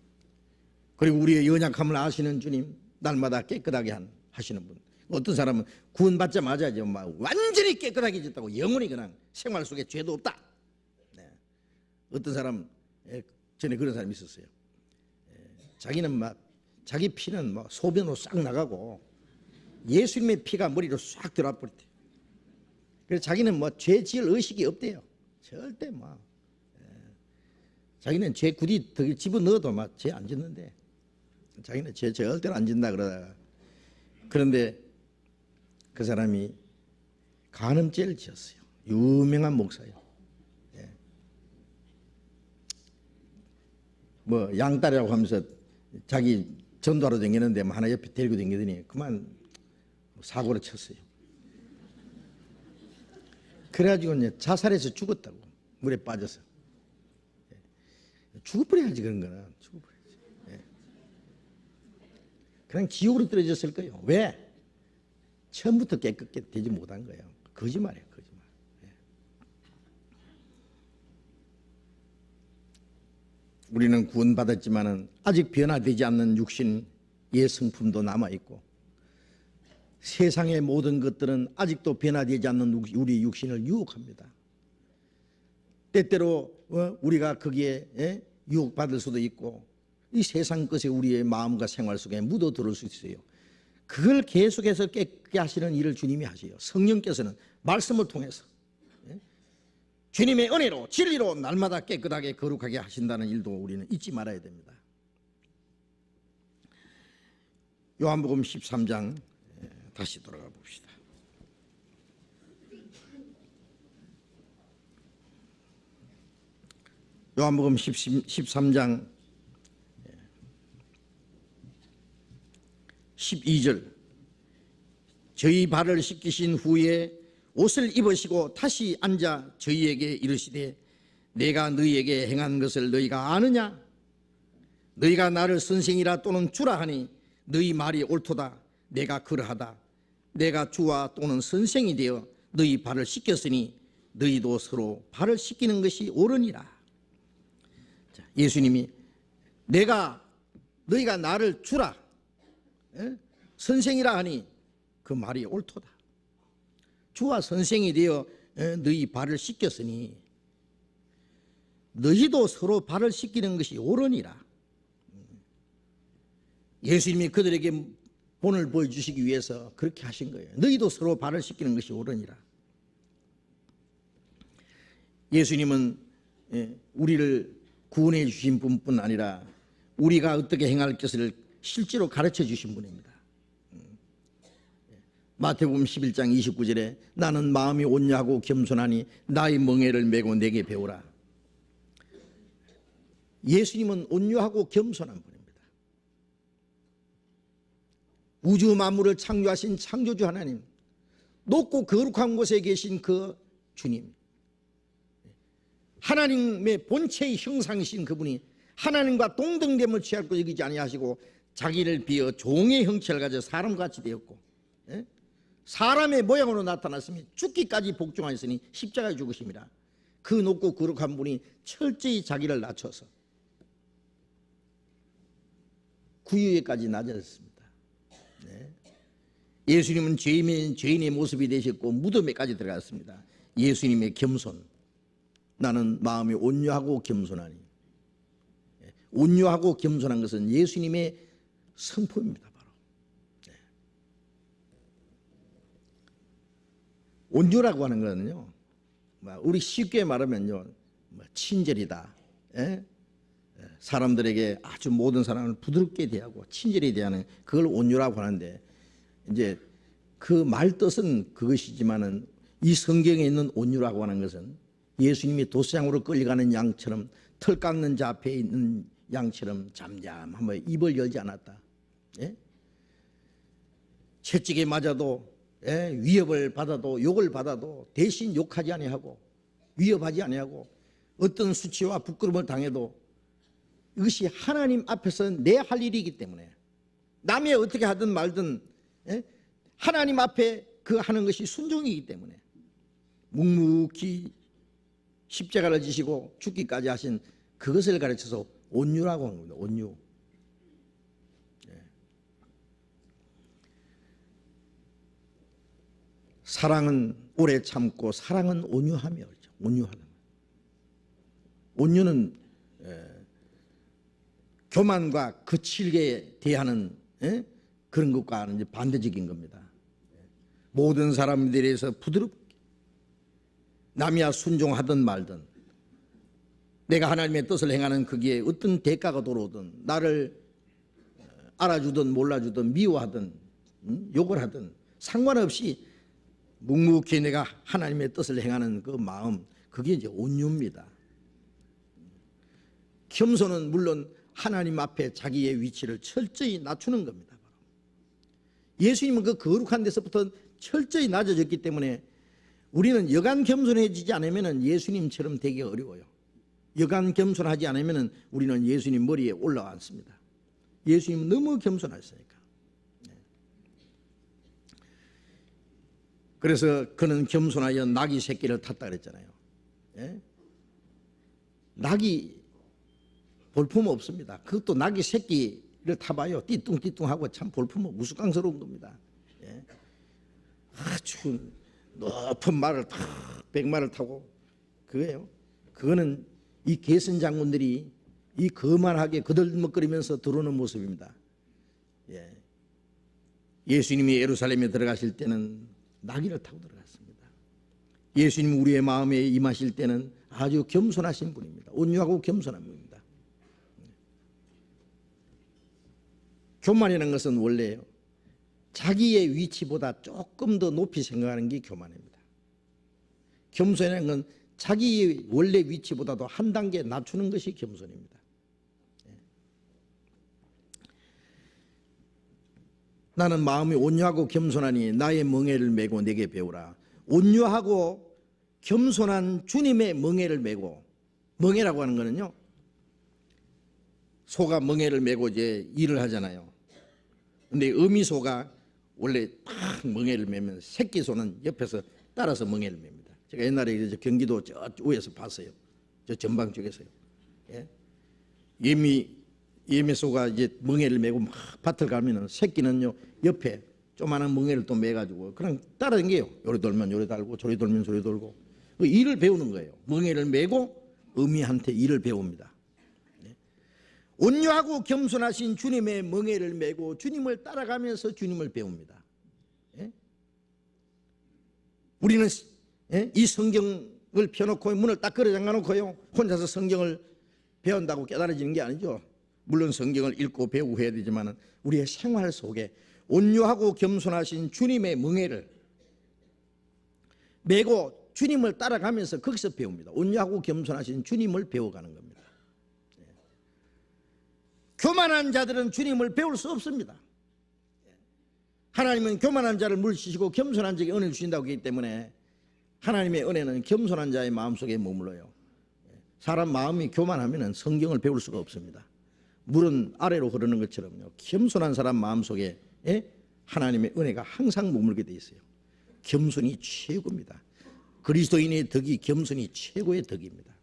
그리고 우리의 연약함을 아시는 주님, 날마다 깨끗하게 하시는 분. 어떤 사람은 구원받자마자 막 완전히 깨끗하게 됐다고 영혼이 그냥 생활 속에 죄도 없다. 어떤 사람은 전에 그런 사람이 있었어요. 자기는 막 자기 피는 뭐 소변으로 싹 나가고 예수님의 피가 머리로 싹 들어와 버렸대. 그래서 자기는 뭐 죄 지을 의식이 없대요. 절대 뭐 자기는 죄 굳이 더 집어넣어도 막 죄 안 짓는데, 자기는 죄 절대로 안 짓는다 그러다가, 그런데 그 사람이 간음죄를 지었어요. 유명한 목사예요. 뭐 양딸이라고 하면서 자기 전도하러 다니는데 뭐 하나 옆에 데리고 다니더니 그만 사고를 쳤어요. 그래가지고 이제 자살해서 죽었다고, 물에 빠져서. 죽어버려야지, 그런 거는. 죽어버려야지. 그냥 지옥으로 떨어졌을 거예요. 왜? 처음부터 깨끗게 되지 못한 거예요. 거짓말이에요, 거짓말. 우리는 구원받았지만은 아직 변화되지 않는 육신, 성품도 남아있고, 세상의 모든 것들은 아직도 변화되지 않는 우리 육신을 유혹합니다. 때때로 우리가 거기에 유혹받을 수도 있고, 이 세상 것에 우리의 마음과 생활 속에 묻어들을 수 있어요. 그걸 계속해서 깨끗게 하시는 일을 주님이 하세요. 성령께서는 말씀을 통해서 주님의 은혜로 진리로 날마다 깨끗하게 거룩하게 하신다는 일도 우리는 잊지 말아야 됩니다. 요한복음 13장 다시 돌아가 봅시다. 요한복음 13장 12절, 저희 발을 씻기신 후에 옷을 입으시고 다시 앉아 저희에게 이르시되, 내가 너희에게 행한 것을 너희가 아느냐? 너희가 나를 선생이라 또는 주라 하니 너희 말이 옳도다. 내가 그러하다. 내가 주와 또는 선생이 되어 너희 발을 씻겼으니 너희도 서로 발을 씻기는 것이 옳으니라. 예수님이 너희가 나를 주라, 선생이라 하니 그 말이 옳도다. 주와 선생이 되어 너희 발을 씻겼으니 너희도 서로 발을 씻기는 것이 옳으니라. 예수님이 그들에게 본을 보여주시기 위해서 그렇게 하신 거예요. 너희도 서로 발을 씻기는 것이 옳으니라. 예수님은 우리를 구원해 주신 분뿐 아니라 우리가 어떻게 행할 것을 실제로 가르쳐 주신 분입니다. 마태복음 11장 29절에 나는 마음이 온유하고 겸손하니 나의 멍에를 메고 내게 배우라. 예수님은 온유하고 겸손한 분입니다. 우주 만물을 창조하신 창조주 하나님, 높고 거룩한 곳에 계신 그 주님, 하나님의 본체의 형상이신 그분이 하나님과 동등됨을 취할 것 여기지 아니하시고 자기를 비어 종의 형체를 가져 사람같이 되었고 사람의 모양으로 나타났으니 죽기까지 복종하였으니 십자가에 죽으심이라. 그 높고 거룩한 분이 철저히 자기를 낮춰서 구유에까지 낮아졌습니다. 예수님은 죄인의 모습이 되셨고 무덤에까지 들어갔습니다. 예수님의 겸손, 나는 마음이 온유하고 겸손하니. 온유하고 겸손한 것은 예수님의 성품입니다. 바로 온유라고 하는 거는요, 우리 쉽게 말하면요, 친절이다. 사람들에게 아주 모든 사람을 부드럽게 대하고 친절히 대하는 그걸 온유라고 하는데, 이제 그 말 뜻은 그것이지만은 이 성경에 있는 온유라고 하는 것은 예수님이 도시장으로 끌려가는 양처럼, 털 깎는 자 앞에 있는 양처럼 잠잠하며 입을 열지 않았다. 채찍에 맞아도, 위협을 받아도, 욕을 받아도 대신 욕하지 아니하고 위협하지 아니하고, 어떤 수치와 부끄러움을 당해도 이것이 하나님 앞에서 내 할 일이기 때문에, 남이 어떻게 하든 말든 하나님 앞에 그 하는 것이 순종이기 때문에 묵묵히 십자가를 지시고 죽기까지 하신 그것을 가르쳐서 온유라고 하는 겁니다. 온유. 사랑은 오래 참고 사랑은 온유하며, 온유하다. 온유는 교만과 거칠게 대하는 그런 것과는 이제 반대적인 겁니다. 모든 사람들에 대해서 부드럽게 남이야 순종하든 말든 내가 하나님의 뜻을 행하는 거기에 어떤 대가가 돌아오든 나를 알아주든 몰라주든 미워하든 욕을 하든 상관없이 묵묵히 내가 하나님의 뜻을 행하는 그 마음, 그게 이제 온유입니다. 겸손은 물론 하나님 앞에 자기의 위치를 철저히 낮추는 겁니다. 예수님은 그 거룩한 데서부터 철저히 낮아졌기 때문에 우리는 여간 겸손해지지 않으면 예수님처럼 되기 어려워요. 여간 겸손하지 않으면 우리는 예수님 머리에 올라와 앉습니다. 예수님은 너무 겸손하셨으니까. 그래서 그는 겸손하여 나귀 새끼를 탔다 그랬잖아요. 나귀 볼품 없습니다. 그것도 나귀 새끼를 타봐요. 띠뚱띠뚱하고 참 볼품 우스꽝스러운 겁니다. 아주 높은 말을 탁 100마를 타고 그거예요. 그거는 이 계선 장군들이 이 거만하게 거들먹거리면서 들어오는 모습입니다. 예수님이 예루살렘에 들어가실 때는 나귀를 타고 들어갔습니다. 예수님 우리의 마음에 임하실 때는 아주 겸손하신 분입니다. 온유하고 겸손한 분입니다. 교만이라는 것은 원래 자기의 위치보다 조금 더 높이 생각하는 게 교만입니다. 겸손이라는 건 자기의 원래 위치보다도 한 단계 낮추는 것이 겸손입니다. 나는 마음이 온유하고 겸손하니 나의 멍에를 메고 내게 배우라. 온유하고 겸손한 주님의 멍에를 메고, 멍에라고 하는 거는요, 소가 멍에를 메고 이제 일을 하잖아요. 근데 어미소가 원래 딱 멍에를 메면 새끼 소는 옆에서 따라서 멍에를 맵니다. 제가 옛날에 경기도 저 위에서 봤어요. 저 전방 쪽에서요. 예미소가 이제 멍에를 메고 막 밭을 가면은 새끼는요 옆에 조그마한 멍에를 또 메가지고 그냥 따라다녀요. 요리 돌면 요리 달고 저리 돌면 저리 돌고 그 일을 배우는 거예요. 멍에를 메고 어미한테 일을 배웁니다. 온유하고 겸손하신 주님의 멍에를 메고 주님을 따라가면서 주님을 배웁니다. 우리는 이 성경을 펴놓고 문을 딱 걸어 잠가놓고요 혼자서 성경을 배운다고 깨달아지는 게 아니죠. 물론 성경을 읽고 배우고 해야 되지만 우리의 생활 속에 온유하고 겸손하신 주님의 멍에를 메고 주님을 따라가면서 거기서 배웁니다. 온유하고 겸손하신 주님을 배워가는 겁니다. 교만한 자들은 주님을 배울 수 없습니다. 하나님은 교만한 자를 물리치시고 겸손한 자에게 은혜를 주신다고 하기 때문에 하나님의 은혜는 겸손한 자의 마음속에 머물러요. 사람 마음이 교만하면 성경을 배울 수가 없습니다. 물은 아래로 흐르는 것처럼요. 겸손한 사람 마음속에 하나님의 은혜가 항상 머물게 돼 있어요. 겸손이 최고입니다. 그리스도인의 덕이 겸손이 최고의 덕입니다.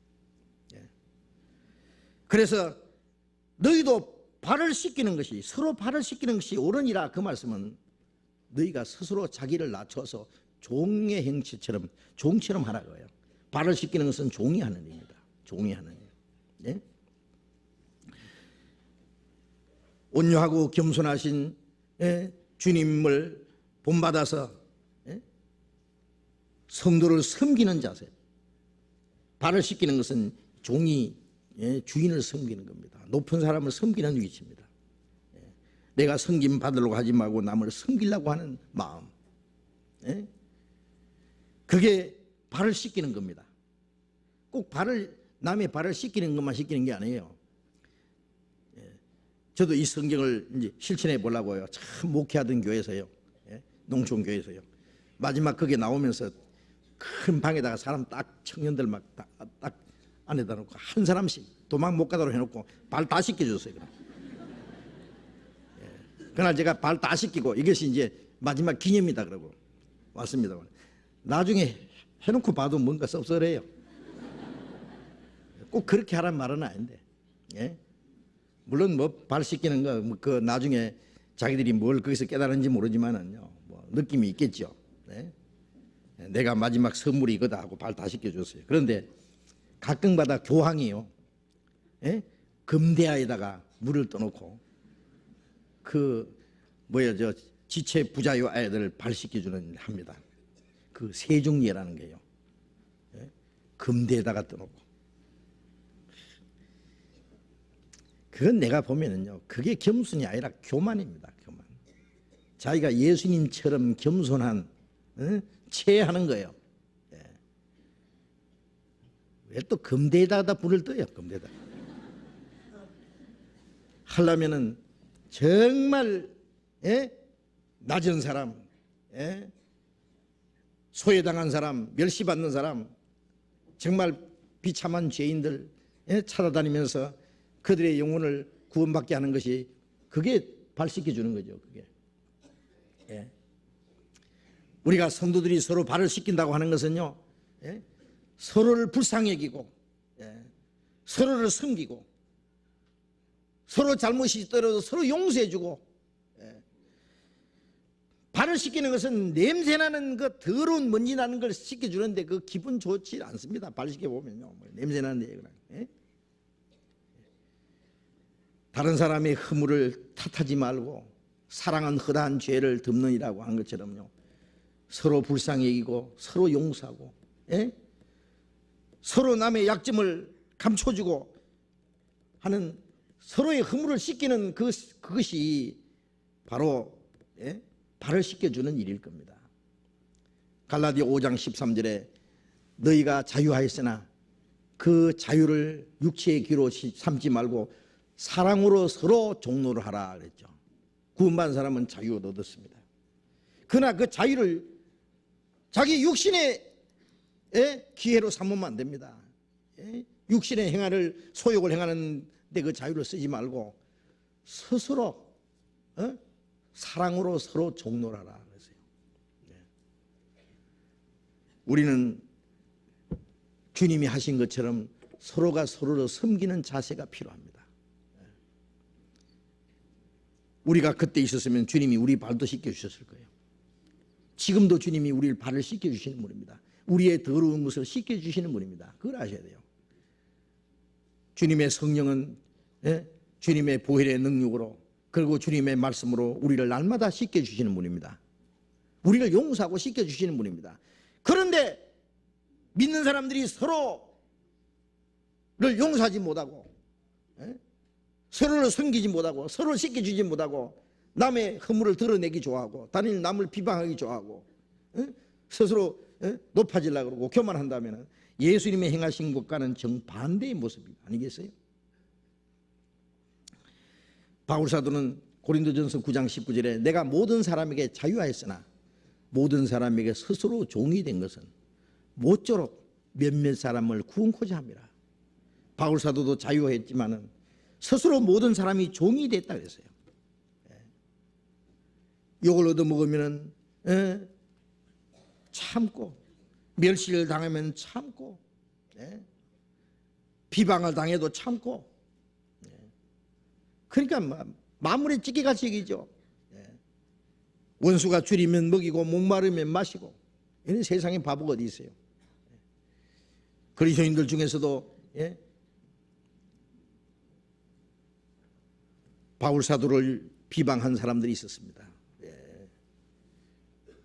그래서 너희도 발을 씻기는 것이 서로 발을 씻기는 것이 옳으니라. 그 말씀은 너희가 스스로 자기를 낮춰서 종의 행치처럼 종처럼 하라고요. 발을 씻기는 것은 종이 하는 일입니다. 종이 하는 일. 온유하고 겸손하신 주님을 본받아서 성도를 섬기는 자세. 발을 씻기는 것은 종이 주인을 섬기는 겁니다. 높은 사람을 섬기는 위치입니다. 내가 섬김 받으려고 하지 말고 남을 섬기려고 하는 마음. 그게 발을 씻기는 겁니다. 꼭 남의 발을 씻기는 것만 씻기는 게 아니에요. 저도 이 성경을 이제 실천해 보려고요. 참 목회하던 교회에서요. 농촌 교회에서요. 마지막 거기에 나오면서 큰 방에다가 사람 딱 청년들 막 딱 안에다 놓고 한 사람씩 도망 못 가도록 해놓고 발 다 씻겨줬어요. 그날 제가 발 다 씻기고 이것이 이제 마지막 기념이다 그러고 왔습니다. 나중에 해놓고 봐도 뭔가 섭섭해요. 꼭 그렇게 하란 말은 아닌데. 물론 뭐 발 씻기는 거 그 나중에 자기들이 뭘 거기서 깨달은지 모르지만은요. 뭐 느낌이 있겠죠. 내가 마지막 선물이 이거다 하고 발 다 씻겨줬어요. 그런데 가끔가다 교황이요. 금대야에다가 물을 떠놓고 지체 부자요 아이들을 발씻겨주는 일 합니다. 그 세종예라는 게요. 금대에다가 떠놓고. 그건 내가 보면은요, 그게 겸손이 아니라 교만입니다. 교만. 자기가 예수님처럼 겸손한 체하는 거예요. 왜 또 금대에다가 불을 떠요? 금대에다. 하려면은 정말 낮은 사람, 소외당한 사람, 멸시받는 사람, 정말 비참한 죄인들 찾아다니면서 그들의 영혼을 구원받게 하는 것이, 그게 발씻겨 주는 거죠. 그게. 우리가 성도들이 서로 발을 씻긴다고 하는 것은요, 서로를 불쌍히 여기고, 서로를 섬기고, 서로 잘못이 있더라도 서로 용서해주고, 발을 씻기는 것은 냄새나는 그 더러운 먼지 나는 걸 씻겨주는데 그 기분 좋지 않습니다. 발 씻겨보면요, 냄새나는 데. 다른 사람의 허물을 탓하지 말고 사랑은 허다한 죄를 덮느니라고 한 것처럼요, 서로 불쌍히 여기고 서로 용서하고, 서로 남의 약점을 감춰주고 하는, 서로의 허물을 씻기는 그것이 바로 발을 씻겨주는 일일 겁니다. 갈라디아 5장 13절에 너희가 자유하였으나 그 자유를 육체의 기로 삼지 말고 사랑으로 서로 종로를 하라 그랬죠. 구원받은 사람은 자유를 얻었습니다. 그러나 그 자유를 자기 육신의 기회로 삼으면 안 됩니다. 육신의 행하를, 소욕을 행하는 데 그 자유를 쓰지 말고 스스로 사랑으로 서로 종로를 하라 그랬어요. 우리는 주님이 하신 것처럼 서로가 서로를 섬기는 자세가 필요합니다. 우리가 그때 있었으면 주님이 우리 발도 씻겨주셨을 거예요. 지금도 주님이 우리 발을 씻겨주시는 분입니다. 우리의 더러운 것을 씻겨주시는 분입니다. 그걸 아셔야 돼요. 주님의 성령은 주님의 보혈의 능력으로, 그리고 주님의 말씀으로 우리를 날마다 씻겨주시는 분입니다. 우리를 용서하고 씻겨주시는 분입니다. 그런데 믿는 사람들이 서로를 용서하지 못하고, 서로를 섬기지 못하고, 서로를 씻겨주지 못하고, 남의 허물을 드러내기 좋아하고, 다른 남을 비방하기 좋아하고, 스스로 높아지려고 그러고 교만한다면 예수님의 행하신 것과는 정반대의 모습이 아니겠어요? 바울사도는 고린도전서 9장 19절에 내가 모든 사람에게 자유하였으나 모든 사람에게 스스로 종이 된 것은 모쪼록 몇몇 사람을 구원코자 함이라. 바울사도도 자유했지만은 스스로 모든 사람이 종이 됐다 그랬어요. 욕을 얻어먹으면 참고, 멸시를 당하면 참고, 비방을 당해도 참고, 그러니까 마물에 찌개같이 여기죠. 원수가 줄이면 먹이고 목마르면 마시고, 이런 세상에 바보가 어디 있어요? 그리스도인들 중에서도 바울 사도를 비방한 사람들이 있었습니다.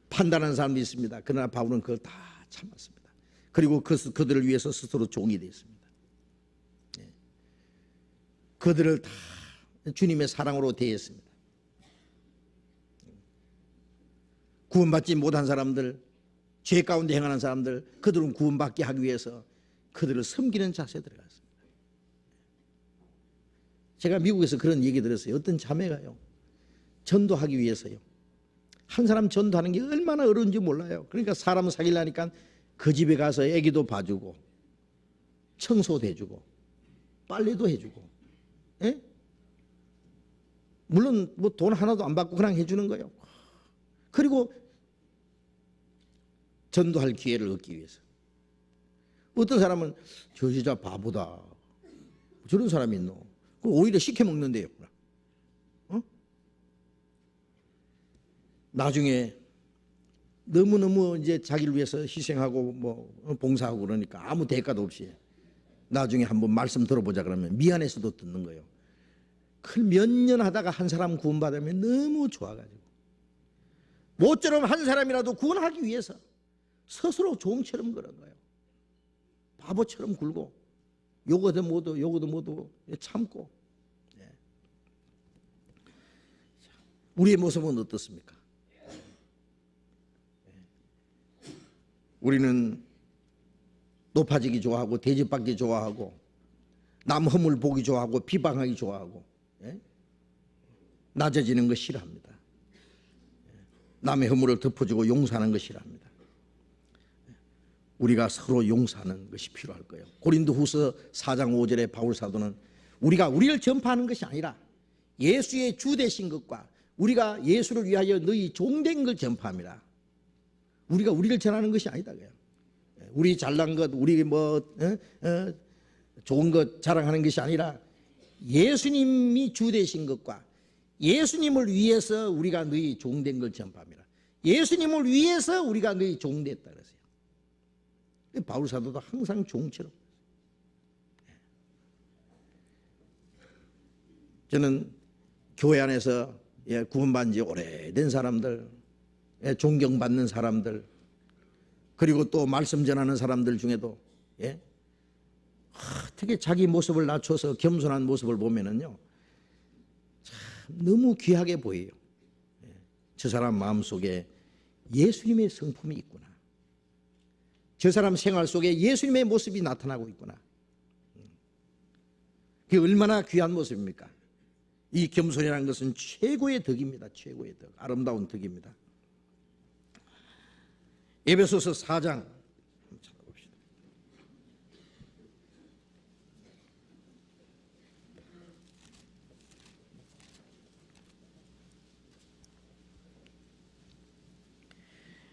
판단하는 사람도 있습니다. 그러나 바울은 그걸 다 참았습니다. 그리고 그들을 위해서 스스로 종이 되었습니다. 그들을 다 주님의 사랑으로 대했습니다. 구원받지 못한 사람들, 죄 가운데 행하는 사람들, 그들은 구원받게 하기 위해서 그들을 섬기는 자세에 들어갔습니다. 제가 미국에서 그런 얘기 들었어요. 어떤 자매가요, 전도하기 위해서요, 한 사람 전도하는 게 얼마나 어려운지 몰라요. 그러니까 사람 사귀려니까 그 집에 가서 애기도 봐주고, 청소도 해주고, 빨래도 해주고, 물론 뭐 돈 하나도 안 받고 그냥 해주는 거예요. 그리고 전도할 기회를 얻기 위해서. 어떤 사람은 저 여자 바보다, 저런 사람이 있노? 오히려 시켜 먹는데요. 나중에 너무너무 이제 자기를 위해서 희생하고 뭐 봉사하고 그러니까 아무 대가도 없이 나중에 한번 말씀 들어보자 그러면 미안해서도 듣는 거예요. 그 몇 년 하다가 한 사람 구원받으면 너무 좋아가지고 모처럼 한 사람이라도 구원하기 위해서 스스로 종처럼 그런 거예요. 바보처럼 굴고 요거도 뭐도 참고. 우리의 모습은 어떻습니까? 우리는 높아지기 좋아하고 대접받기 좋아하고 남 허물 보기 좋아하고 비방하기 좋아하고 낮아지는 거 싫어합니다. 남의 허물을 덮어주고 용서하는 거 싫어합니다. 우리가 서로 용서하는 것이 필요할 거예요. 고린도후서 4장 5절에 바울 사도는 우리가 우리를 전파하는 것이 아니라 예수의 주 되신 것과 우리가 예수를 위하여 너희 종된 걸 전파합니다. 우리가 우리를 전하는 것이 아니다. 그냥. 우리 잘난 것, 우리 좋은 것 자랑하는 것이 아니라 예수님이 주 되신 것과 예수님을 위해서 우리가 너희 종된 걸 전파합니다. 예수님을 위해서 우리가 너희 종됐다 그랬어요. 바울 사도도 항상 종처럼. 저는 교회 안에서 구원받은 지 오래된 사람들, 존경받는 사람들, 그리고 또 말씀 전하는 사람들 중에도 어떻게 자기 모습을 낮춰서 겸손한 모습을 보면은요, 참 너무 귀하게 보여요. 저 사람 마음속에 예수님의 성품이 있구나. 저 사람 생활 속에 예수님의 모습이 나타나고 있구나. 그게 얼마나 귀한 모습입니까? 이 겸손이라는 것은 최고의 덕입니다. 최고의 덕, 아름다운 덕입니다. 에베소서 4장 찾아봅시다.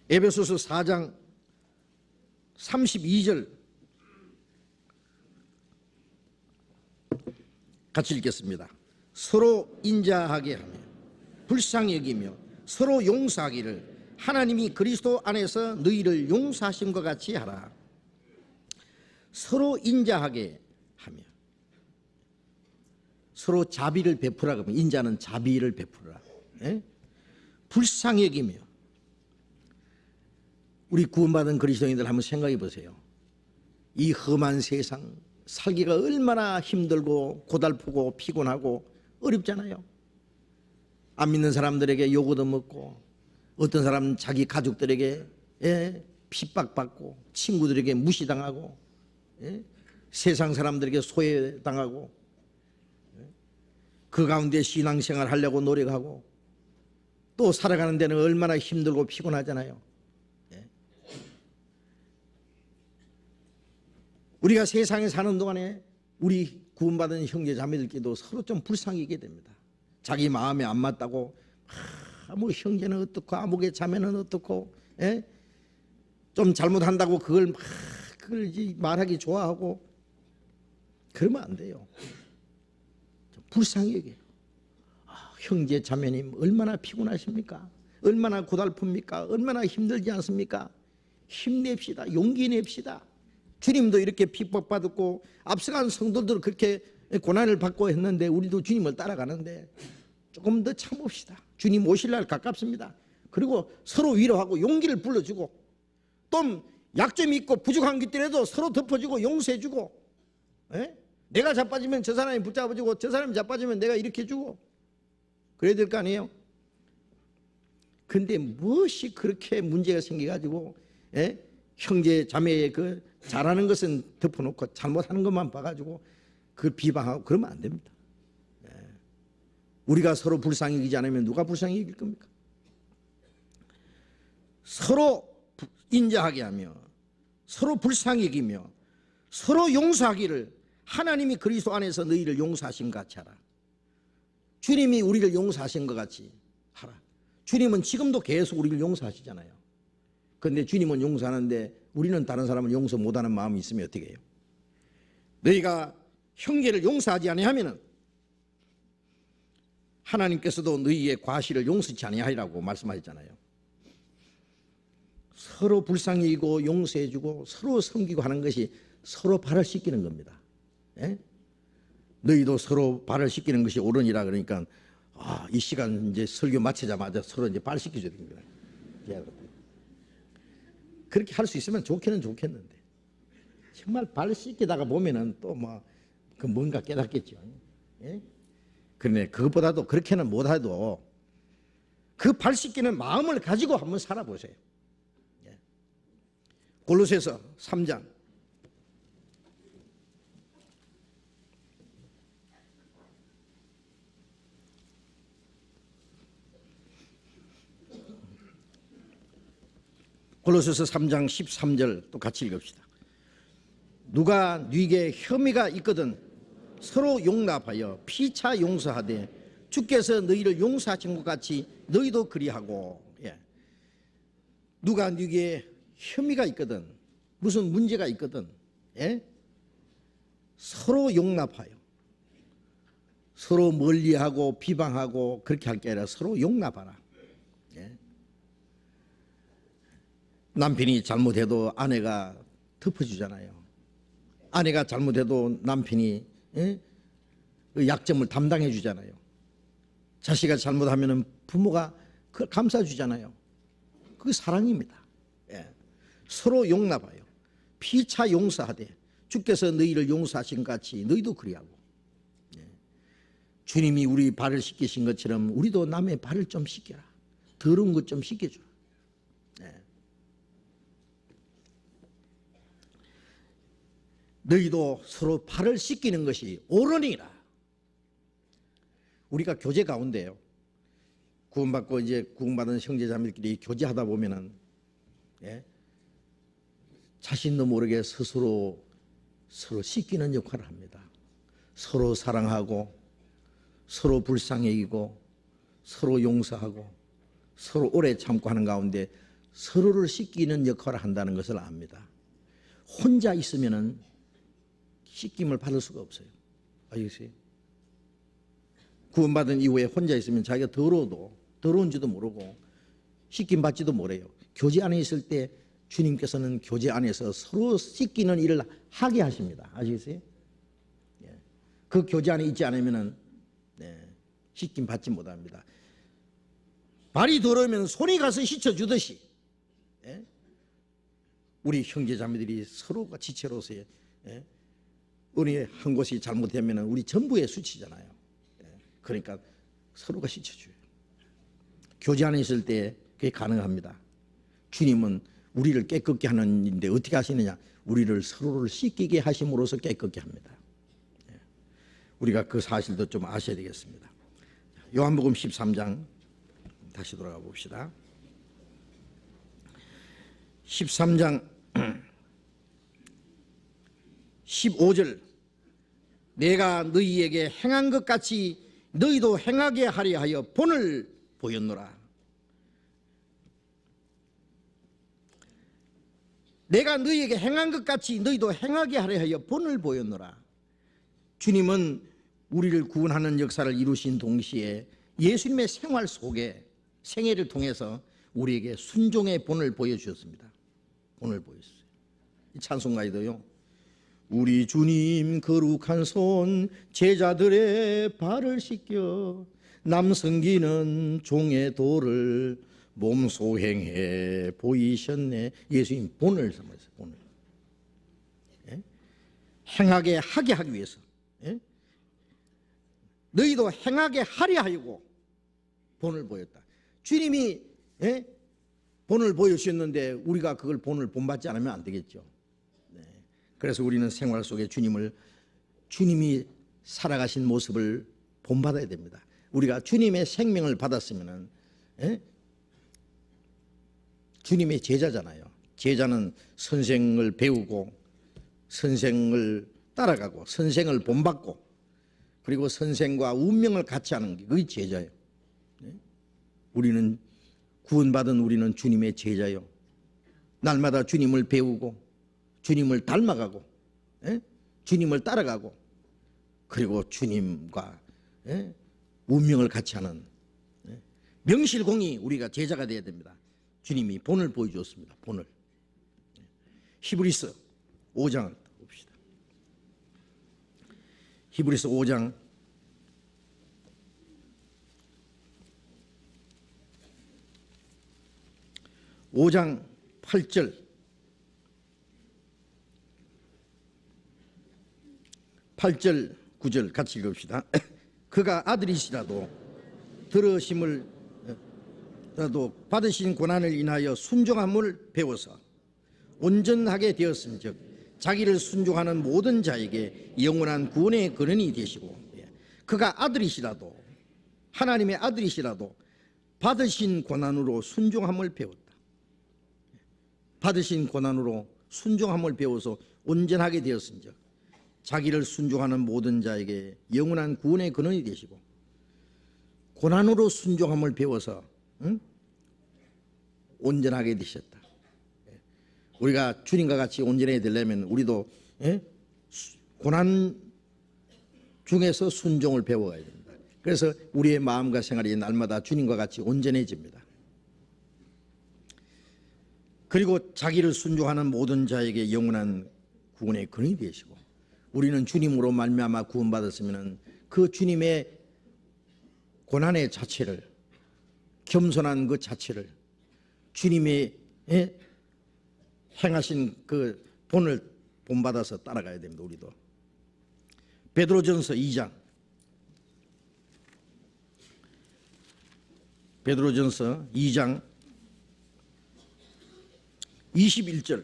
에베소서 4장 32절 같이 읽겠습니다. 서로 인자하게 하며 불쌍히 여기며 서로 용서하기를 하나님이 그리스도 안에서 너희를 용서하신 것 같이 하라. 서로 인자하게 하며 서로 자비를 베풀라. 그러면 인자는 자비를 베풀라. 불쌍히 여기며. 우리 구원받은 그리스도인들 한번 생각해 보세요. 이 험한 세상 살기가 얼마나 힘들고 고달프고 피곤하고 어렵잖아요. 안 믿는 사람들에게 욕 얻어먹고 어떤 사람은 자기 가족들에게 핍박받고 친구들에게 무시당하고 세상 사람들에게 소외당하고 그 가운데 신앙생활 하려고 노력하고 또 살아가는 데는 얼마나 힘들고 피곤하잖아요. 우리가 세상에 사는 동안에 우리 구원받은 형제 자매들끼리도 서로 좀 불쌍히 여기게 됩니다. 자기 마음에 안 맞다고 뭐 형제는 어떻고 아무개 자매는 어떻고 좀 잘못한다고 그걸 말하기 좋아하고 그러면 안 돼요. 좀 불쌍히 여겨요. 형제 자매님 얼마나 피곤하십니까? 얼마나 고달픕니까? 얼마나 힘들지 않습니까? 힘냅시다. 용기 냅시다. 주님도 이렇게 핍박받았고 앞서간 성도들도 그렇게 고난을 받고 했는데 우리도 주님을 따라가는데 조금 더 참읍시다. 주님 오실 날 가깝습니다. 그리고 서로 위로하고 용기를 불러주고 또 약점이 있고 부족한 것들에도 서로 덮어주고 용서해주고 내가 자빠지면 저 사람이 붙잡아주고 저 사람이 자빠지면 내가 이렇게 해주고 그래야 될 거 아니에요. 근데 무엇이 그렇게 문제가 생겨가지고 형제 자매의 그 잘하는 것은 덮어놓고 잘못하는 것만 봐가지고 그걸 비방하고 그러면 안 됩니다. 우리가 서로 불쌍히 여기지 않으면 누가 불쌍히 여길 겁니까? 서로 인자하게 하며 서로 불쌍히 여기며 서로 용서하기를 하나님이 그리스도 안에서 너희를 용서하신 것 같이 하라. 주님이 우리를 용서하신 것 같이 하라. 주님은 지금도 계속 우리를 용서하시잖아요. 그런데 주님은 용서하는데 우리는 다른 사람을 용서 못하는 마음이 있으면 어떻게 해요? 너희가 형제를 용서하지 아니하면은 하나님께서도 너희의 과실을 용서치 아니하리라고 말씀하셨잖아요. 서로 불쌍히 여기고 용서해주고 서로 섬기고 하는 것이 서로 발을 씻기는 겁니다. 예? 너희도 서로 발을 씻기는 것이 옳으니라. 그러니까 이 시간 이제 설교 마치자마자 서로 이제 발 씻겨줘야 됩니다. 그렇게 할 수 있으면 좋기는 좋겠는데 정말 발 씻기다가 보면은 또 뭐 그 뭔가 깨닫겠죠. 예? 그런데 그것보다도 그렇게는 못해도 그 발 씻기는 마음을 가지고 한번 살아보세요. 예. 골로새서 3장 골로새서 3장 13절 또 같이 읽읍시다. 누가 네게 혐의가 있거든 서로 용납하여 피차 용서하되 주께서 너희를 용서하신 것 같이 너희도 그리하고. 예. 누가 네게 혐의가 있거든 무슨 문제가 있거든 예? 서로 용납하여 서로 멀리하고 비방하고 그렇게 할 게 아니라 서로 용납하라. 예? 남편이 잘못해도 아내가 덮어주잖아요. 아내가 잘못해도 남편이 그 약점을 담당해 주잖아요. 자식이 잘못하면 부모가 그걸 감싸주잖아요. 그게 사랑입니다. 예. 서로 용납하여 피차 용서하되 주께서 너희를 용서하신 같이 너희도 그리하고. 예. 주님이 우리 발을 씻기신 것처럼 우리도 남의 발을 좀 씻겨라. 더러운 것 좀 씻겨주라. 예. 너희도 서로 발을 씻기는 것이 옳으니라. 우리가 교제 가운데요. 구원받고 이제 구원받은 형제자매들끼리 교제하다 보면은 예? 자신도 모르게 스스로 서로 씻기는 역할을 합니다. 서로 사랑하고 서로 불쌍히 여기고 서로 용서하고 서로 오래 참고 하는 가운데 서로를 씻기는 역할을 한다는 것을 압니다. 혼자 있으면은 씻김을 받을 수가 없어요. 아시겠어요? 구원받은 이후에 혼자 있으면 자기가 더러운지도 모르고 씻김 받지도 모래요. 교제 안에 있을 때 주님께서는 교제 안에서 서로 씻기는 일을 하게 하십니다. 아시겠어요? 예. 그 교제 안에 있지 않으면 씻김 받지 못합니다. 발이 더러우면 손이 가서 씻어주듯이 예? 우리 형제자매들이 서로가 지체로서 우리 한 곳이 잘못되면 우리 전부의 수치잖아요. 그러니까 서로가 씻어줘요. 교제 안에 있을 때 그게 가능합니다. 주님은 우리를 깨끗게 하는 일인데 어떻게 하시느냐? 우리를 서로를 씻기게 하심으로써 깨끗게 합니다. 우리가 그 사실도 좀 아셔야 되겠습니다. 요한복음 13장 다시 돌아가 봅시다. 13장 15절 내가 너희에게 행한 것 같이 너희도 행하게 하려 하여 본을 보였노라. 내가 너희에게 행한 것 같이 너희도 행하게 하려 하여 본을 보였노라. 주님은 우리를 구원하는 역사를 이루신 동시에 예수님의 생활 속에 생애를 통해서 우리에게 순종의 본을 보여주셨습니다. 본을 보였어요. 이 찬송가에도요. 우리 주님 거룩한 손 제자들의 발을 씻겨 남성기는 종의 도를 몸소 행해 보이셨네. 예수님 본을 삼았어요. 본을. 예? 행하게 하게 하기 위해서. 예? 너희도 행하게 하려 하고 본을 보였다. 주님이 본을 보여주셨는데 우리가 그걸 본을 본받지 않으면 안 되겠죠. 그래서 우리는 생활 속에 주님이 살아가신 모습을 본받아야 됩니다. 우리가 주님의 생명을 받았으면 주님의 제자잖아요. 제자는 선생을 배우고 선생을 따라가고 선생을 본받고 그리고 선생과 운명을 같이 하는 게 그게 제자예요. 우리는 구원받은 우리는 주님의 제자요. 날마다 주님을 배우고 주님을 닮아가고 주님을 따라가고 그리고 주님과 운명을 같이 하는 명실공히 우리가 제자가 되어야 됩니다. 주님이 본을 보여주었습니다. 본을. 히브리서 5장을 봅시다. 히브리서 5장 8절 8절 9절 같이 읽읍시다. 그가 아들이시라도 들으심을 라도 받으신 고난을 인하여 순종함을 배워서 온전하게 되었은즉 자기를 순종하는 모든 자에게 영원한 구원의 근원이 되시고, 그가 아들이시라도, 하나님의 아들이시라도 받으신 고난으로 순종함을 배웠다. 받으신 고난으로 순종함을 배워서 온전하게 되었은즉 자기를 순종하는 모든 자에게 영원한 구원의 근원이 되시고, 고난으로 순종함을 배워서 온전하게 되셨다. 우리가 주님과 같이 온전해야 되려면 우리도 고난 중에서 순종을 배워야 됩니다. 그래서 우리의 마음과 생활이 날마다 주님과 같이 온전해집니다. 그리고 자기를 순종하는 모든 자에게 영원한 구원의 근원이 되시고, 우리는 주님으로 말미암아 구원받았으면 그 주님의 고난의 자체를, 겸손한 그 자체를, 주님의 행하신 그 본을 본받아서 따라가야 됩니다. 우리도. 베드로전서 2장 21절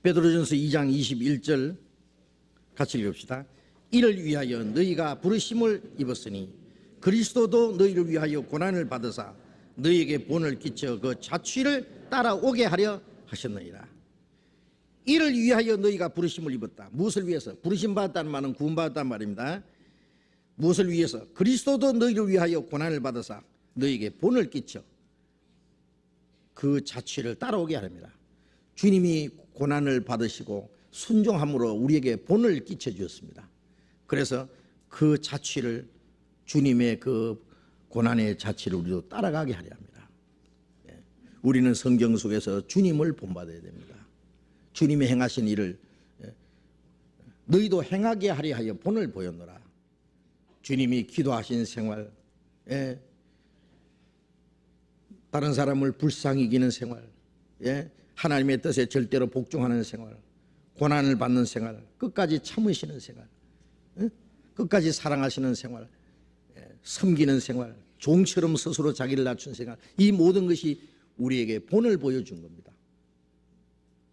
베드로전서 2장 21절 같이 읽읍시다. 이를 위하여 너희가 부르심을 입었으니 그리스도도 너희를 위하여 고난을 받으사 너희에게 본을 끼쳐 그 자취를 따라오게 하려 하셨느니라. 이를 위하여 너희가 부르심을 입었다. 무엇을 위해서? 부르심 받았다는 말은 구원받았다는 말입니다. 무엇을 위해서? 그리스도도 너희를 위하여 고난을 받으사 너희에게 본을 끼쳐 그 자취를 따라오게 하렵니다. 주님이 고난을 받으시고 순종함으로 우리에게 본을 끼쳐 주었습니다. 그래서 그 자취를, 주님의 그 고난의 자취를 우리도 따라가게 하려 합니다. 우리는 성경 속에서 주님을 본받아야 됩니다. 주님이 행하신 일을 너희도 행하게 하려 하여 본을 보였노라. 주님이 기도하신 생활, 다른 사람을 불쌍히 여기는 생활, 하나님의 뜻에 절대로 복종하는 생활, 고난을 받는 생활, 끝까지 참으시는 생활, 끝까지 사랑하시는 생활, 섬기는 생활, 종처럼 스스로 자기를 낮춘 생활, 이 모든 것이 우리에게 본을 보여준 겁니다.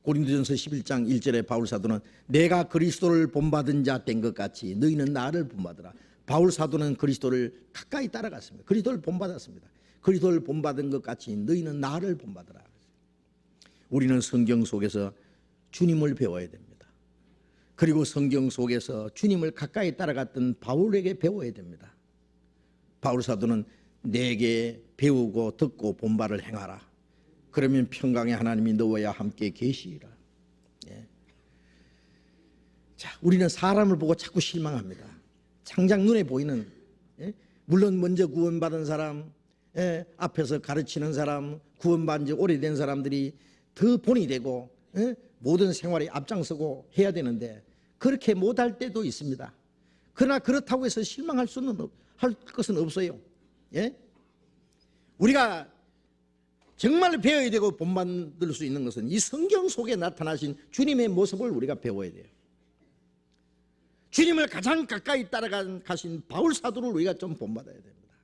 고린도전서 11장 1절에 바울 사도는 내가 그리스도를 본받은 자 된 것 같이 너희는 나를 본받으라. 바울 사도는 그리스도를 가까이 따라갔습니다. 그리스도를 본받았습니다. 그리스도를 본받은 것 같이 너희는 나를 본받으라. 우리는 성경 속에서 주님을 배워야 됩니다. 그리고 성경 속에서 주님을 가까이 따라갔던 바울에게 배워야 됩니다. 바울 사도는 내게 배우고 듣고 본바를 행하라. 그러면 평강의 하나님이 너와 함께 계시리라. 자, 우리는 사람을 보고 자꾸 실망합니다. 당장 눈에 보이는, 물론 먼저 구원받은 사람, 앞에서 가르치는 사람, 구원받은 지 오래된 사람들이 더 본이 되고 모든 생활에 앞장서고 해야 되는데 그렇게 못할 때도 있습니다. 그러나 그렇다고 해서 실망할 수는 할 것은 없어요. 우리가 정말 배워야 되고 본받을 수 있는 것은 이 성경 속에 나타나신 주님의 모습을 우리가 배워야 돼요. 주님을 가장 가까이 따라가신 바울 사도를 우리가 좀 본받아야 됩니다.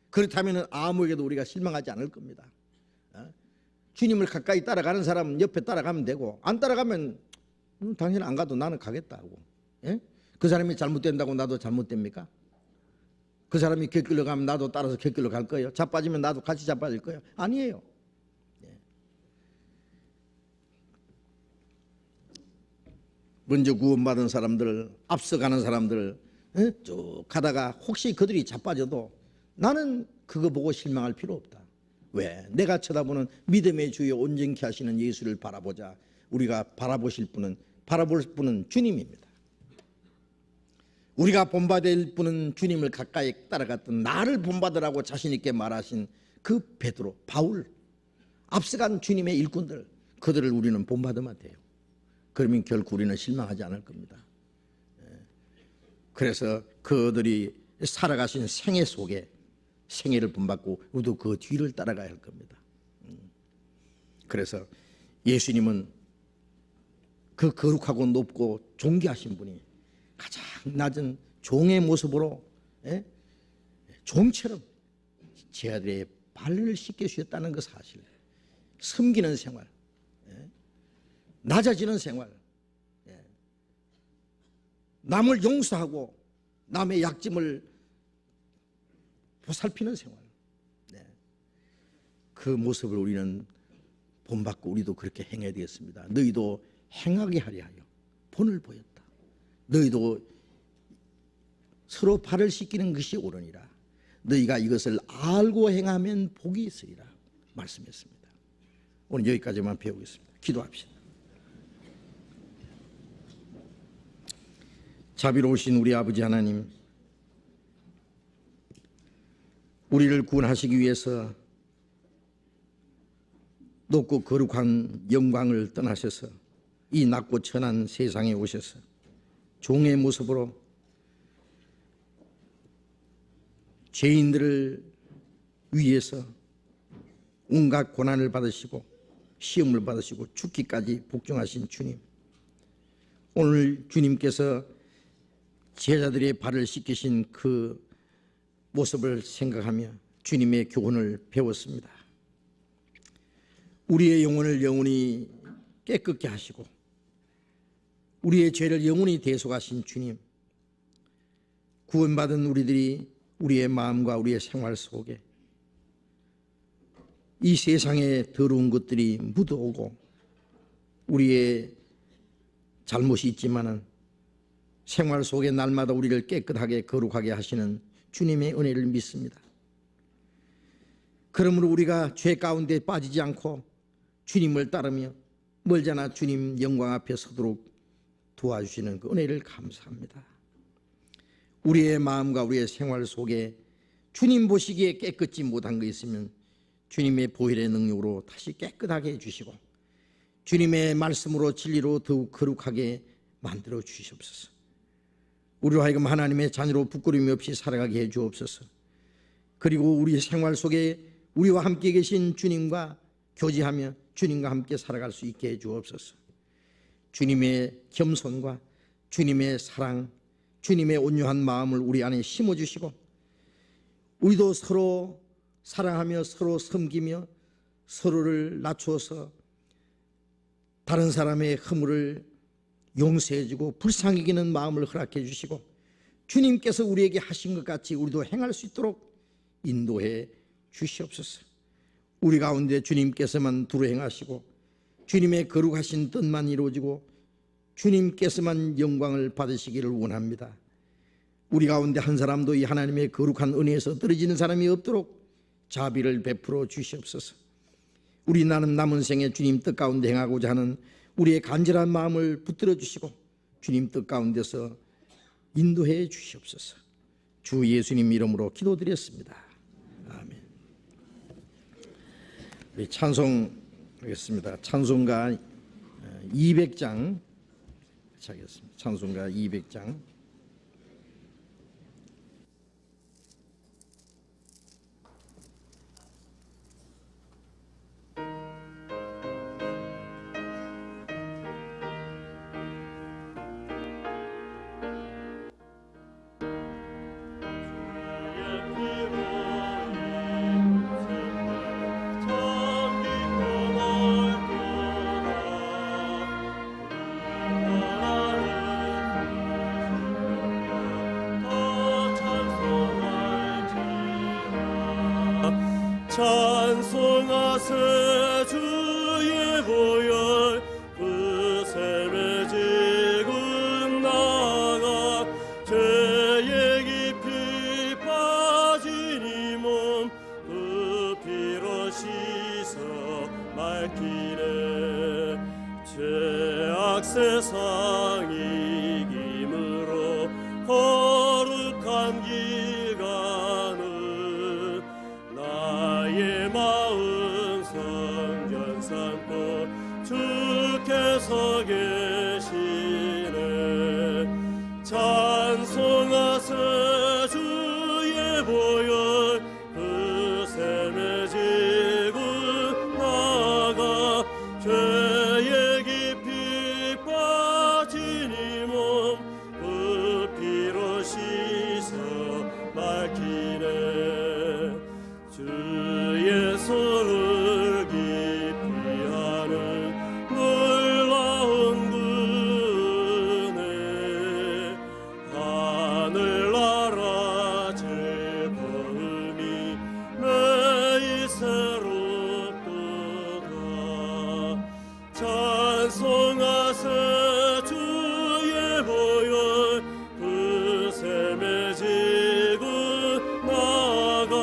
그렇다면 아무에게도 우리가 실망하지 않을 겁니다. 주님을 가까이 따라가는 사람은 옆에 따라가면 되고, 안 따라가면 당신 안 가도 나는 가겠다고. 그 사람이 잘못된다고 나도 잘못됩니까? 그 사람이 곁길로 가면 나도 따라서 곁길로 갈 거예요? 자빠지면 나도 같이 자빠질 거예요? 아니에요. 먼저 구원받은 사람들, 앞서가는 사람들 쭉 가다가 혹시 그들이 자빠져도 나는 그거 보고 실망할 필요 없다. 왜? 내가 쳐다보는 믿음의 주여 온전케 하시는 예수를 바라보자. 우리가 바라볼 분은 주님입니다. 우리가 본받을 분은 주님을 가까이 따라갔던 나를 본받으라고 자신 있게 말하신 그 베드로, 바울, 앞서간 주님의 일꾼들, 그들을 우리는 본받으면 돼요. 그러면 결코 우리는 실망하지 않을 겁니다. 그래서 그들이 살아가신 생애 속에 생애를 본받고 우리도 그 뒤를 따라가야 할 겁니다. 그래서 예수님은 그 거룩하고 높고 존귀하신 분이 가장 낮은 종의 모습으로 종처럼 제 아들의 발을 씻겨주셨다는 그 사실, 섬기는 생활, 낮아지는 생활, 남을 용서하고 남의 약점을 보살피는 생활, 그 모습을 우리는 본받고 우리도 그렇게 행해야 되겠습니다. 너희도 행하게 하려 하여 본을 보였다. 너희도 서로 발을 씻기는 것이 옳으니라. 너희가 이것을 알고 행하면 복이 있으리라 말씀했습니다. 오늘 여기까지만 배우겠습니다. 기도합시다. 자비로우신 우리 아버지 하나님, 우리를 구원하시기 위해서 높고 거룩한 영광을 떠나셔서 이 낮고 천한 세상에 오셔서 종의 모습으로 죄인들을 위해서 온갖 고난을 받으시고 시험을 받으시고 죽기까지 복종하신 주님, 오늘 주님께서 제자들의 발을 씻기신 그 모습을 생각하며 주님의 교훈을 배웠습니다. 우리의 영혼을 영원히 깨끗게 하시고 우리의 죄를 영원히 대속하신 주님, 구원받은 우리들이 우리의 마음과 우리의 생활 속에 이 세상의 더러운 것들이 묻어오고 우리의 잘못이 있지만은 생활 속에 날마다 우리를 깨끗하게 거룩하게 하시는 주님의 은혜를 믿습니다. 그러므로 우리가 죄 가운데 빠지지 않고 주님을 따르며 멀잖아 주님 영광 앞에 서도록 도와주시는 그 은혜를 감사합니다. 우리의 마음과 우리의 생활 속에 주님 보시기에 깨끗지 못한 거 있으면 주님의 보혈의 능력으로 다시 깨끗하게 해주시고 주님의 말씀으로 진리로 더욱 거룩하게 만들어 주시옵소서. 우리로 하여금 하나님의 자녀로 부끄러움이 없이 살아가게 해 주옵소서. 그리고 우리 생활 속에 우리와 함께 계신 주님과 교제하며 주님과 함께 살아갈 수 있게 해 주옵소서. 주님의 겸손과 주님의 사랑, 주님의 온유한 마음을 우리 안에 심어주시고 우리도 서로 사랑하며 서로 섬기며 서로를 낮추어서 다른 사람의 허물을 용서해주고 불쌍히 여기는 마음을 허락해 주시고 주님께서 우리에게 하신 것 같이 우리도 행할 수 있도록 인도해 주시옵소서. 우리 가운데 주님께서만 두루 행하시고 주님의 거룩하신 뜻만 이루어지고 주님께서만 영광을 받으시기를 원합니다. 우리 가운데 한 사람도 이 하나님의 거룩한 은혜에서 떨어지는 사람이 없도록 자비를 베풀어 주시옵소서. 우리 남은 생에 주님 뜻 가운데 행하고자 하는 우리의 간절한 마음을 붙들어 주시고 주님 뜻 가운데서 인도해 주시옵소서. 주 예수님 이름으로 기도드렸습니다. 아멘. 우리 찬송하겠습니다. 찬송가 200장 하겠습니다. 찬송가 200장. 찬송하세 주의 보혈 그 샘에 지금 나가 죄에 깊이 빠진 이 몸 그 피로 씻어 맑기를 죄악 세상 이김으로 거룩한 기간은 나의 마음 성전 삼고 주 서 계시네. 찬송하세 주의 보혈 그 샘의 지구 나가 죄에 깊이 빠진 이 몸 그 피로 씻어 밝히네. 주의 손을 깊이 하는 놀라운 은혜 하늘나라 즐거움이 매일 새롭도다. 찬송하세 주의 보혈 그 샘의 지구 나가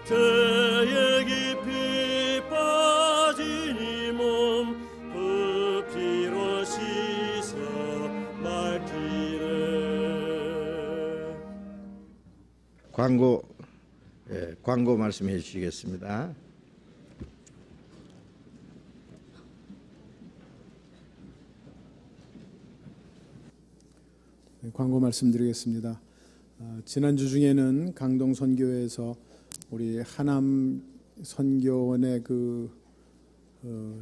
죄에 깊이 빠진 이 몸 그 피로 씻어 밝히네. 광고 말씀해 주시겠습니다. 광고 말씀드리겠습니다. 지난주 중에는 강동 선교회에서 우리 하남 선교원의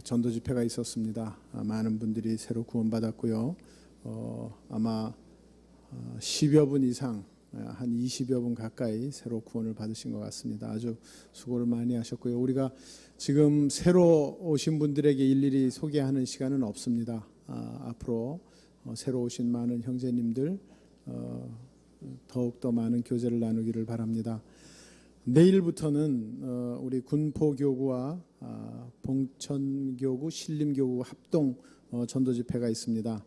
전도 집회가 있었습니다. 많은 분들이 새로 구원받았고요. 아마 10여 분 이상, 한 20여 분 가까이 새로 구원을 받으신 것 같습니다. 아주 수고를 많이 하셨고요. 우리가 지금 새로 오신 분들에게 일일이 소개하는 시간은 없습니다. 앞으로 새로 오신 많은 형제님들 더욱더 많은 교제를 나누기를 바랍니다. 내일부터는 우리 군포교구와 봉천교구, 신림교구 합동 전도 집회가 있습니다.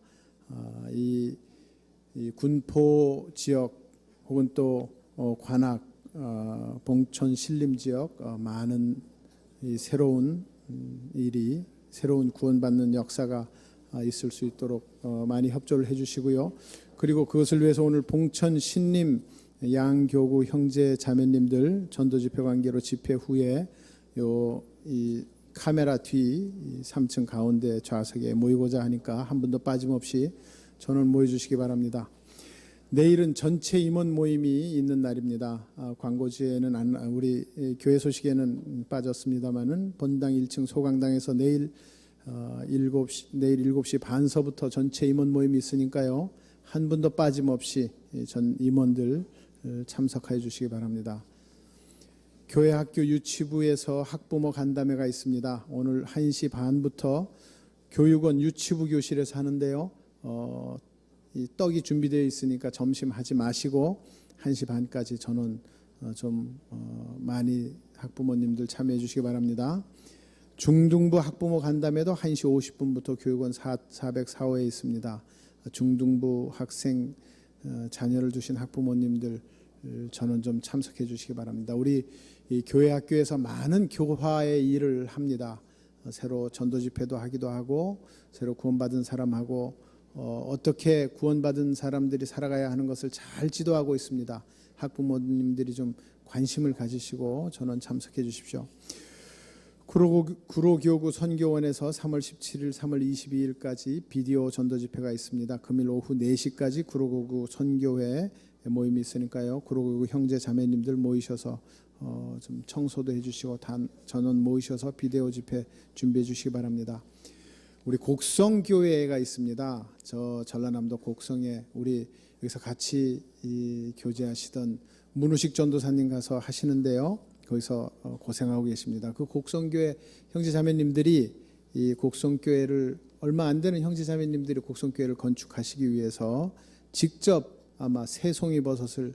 이 군포 지역 혹은 또 관악, 봉천, 신림 지역 많은 이 새로운 일이, 새로운 구원받는 역사가 있을 수 있도록 많이 협조를 해주시고요. 그리고 그것을 위해서 오늘 봉천, 신림 양교구 형제 자매님들 전도 집회 관계로 집회 후에 이 카메라 뒤 3층 가운데 좌석에 모이고자 하니까 한 분도 빠짐없이 전원 모여주시기 바랍니다. 내일은 전체 임원 모임이 있는 날입니다. 광고지에는 우리 교회 소식에는 빠졌습니다만은 본당 1층 소강당에서 내일 7시 반서부터 전체 임원 모임이 있으니까요. 한 분도 빠짐없이 전 임원들 참석해 주시기 바랍니다. 교회 학교 유치부에서 학부모 간담회가 있습니다. 오늘 1시 반부터 교육원 유치부 교실에서 하는데요. 이 떡이 준비되어 있으니까 점심 하지 마시고 1시 반까지 전원 많이 학부모님들 참여해 주시기 바랍니다. 중등부 학부모 간담회도 1시 50분부터 교육원 404호에 있습니다. 중등부 학생 자녀를 두신 학부모님들 전원 좀 참석해 주시기 바랍니다. 우리 이 교회 학교에서 많은 교화의 일을 합니다. 새로 전도 집회도 하기도 하고 새로 구원받은 사람하고 어떻게 구원받은 사람들이 살아가야 하는 것을 잘 지도하고 있습니다. 학부모님들이 좀 관심을 가지시고 전원 참석해 주십시오. 구로교구 선교원에서 3월 17일, 3월 22일까지 비디오 전도 집회가 있습니다. 금일 오후 4시까지 구로교구 선교회 모임이 있으니까요. 구로교구 형제 자매님들 모이셔서 좀 청소도 해주시고 전원 모이셔서 비디오 집회 준비해 주시기 바랍니다. 우리 곡성교회가 있습니다. 저 전라남도 곡성에 우리 여기서 같이 교제하시던 문우식 전도사님 가서 하시는데요. 거기서 고생하고 계십니다. 그 곡성교회 형제자매님들이 이 곡성교회를 얼마 안 되는 형제자매님들이 곡성교회를 건축하시기 위해서 직접 아마 새송이 버섯을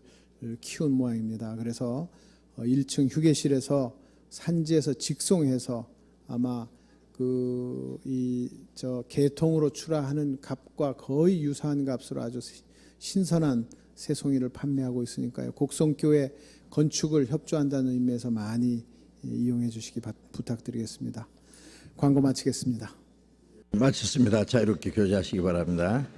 키운 모양입니다. 그래서 1층 휴게실에서 산지에서 직송해서 아마 개통으로 출하하는 값과 거의 유사한 값으로 아주 신선한 새송이를 판매하고 있으니까요. 곡성교회 건축을 협조한다는 의미에서 많이 이용해 주시기 부탁드리겠습니다. 광고 마치겠습니다. 마쳤습니다. 자유롭게 교제하시기 바랍니다.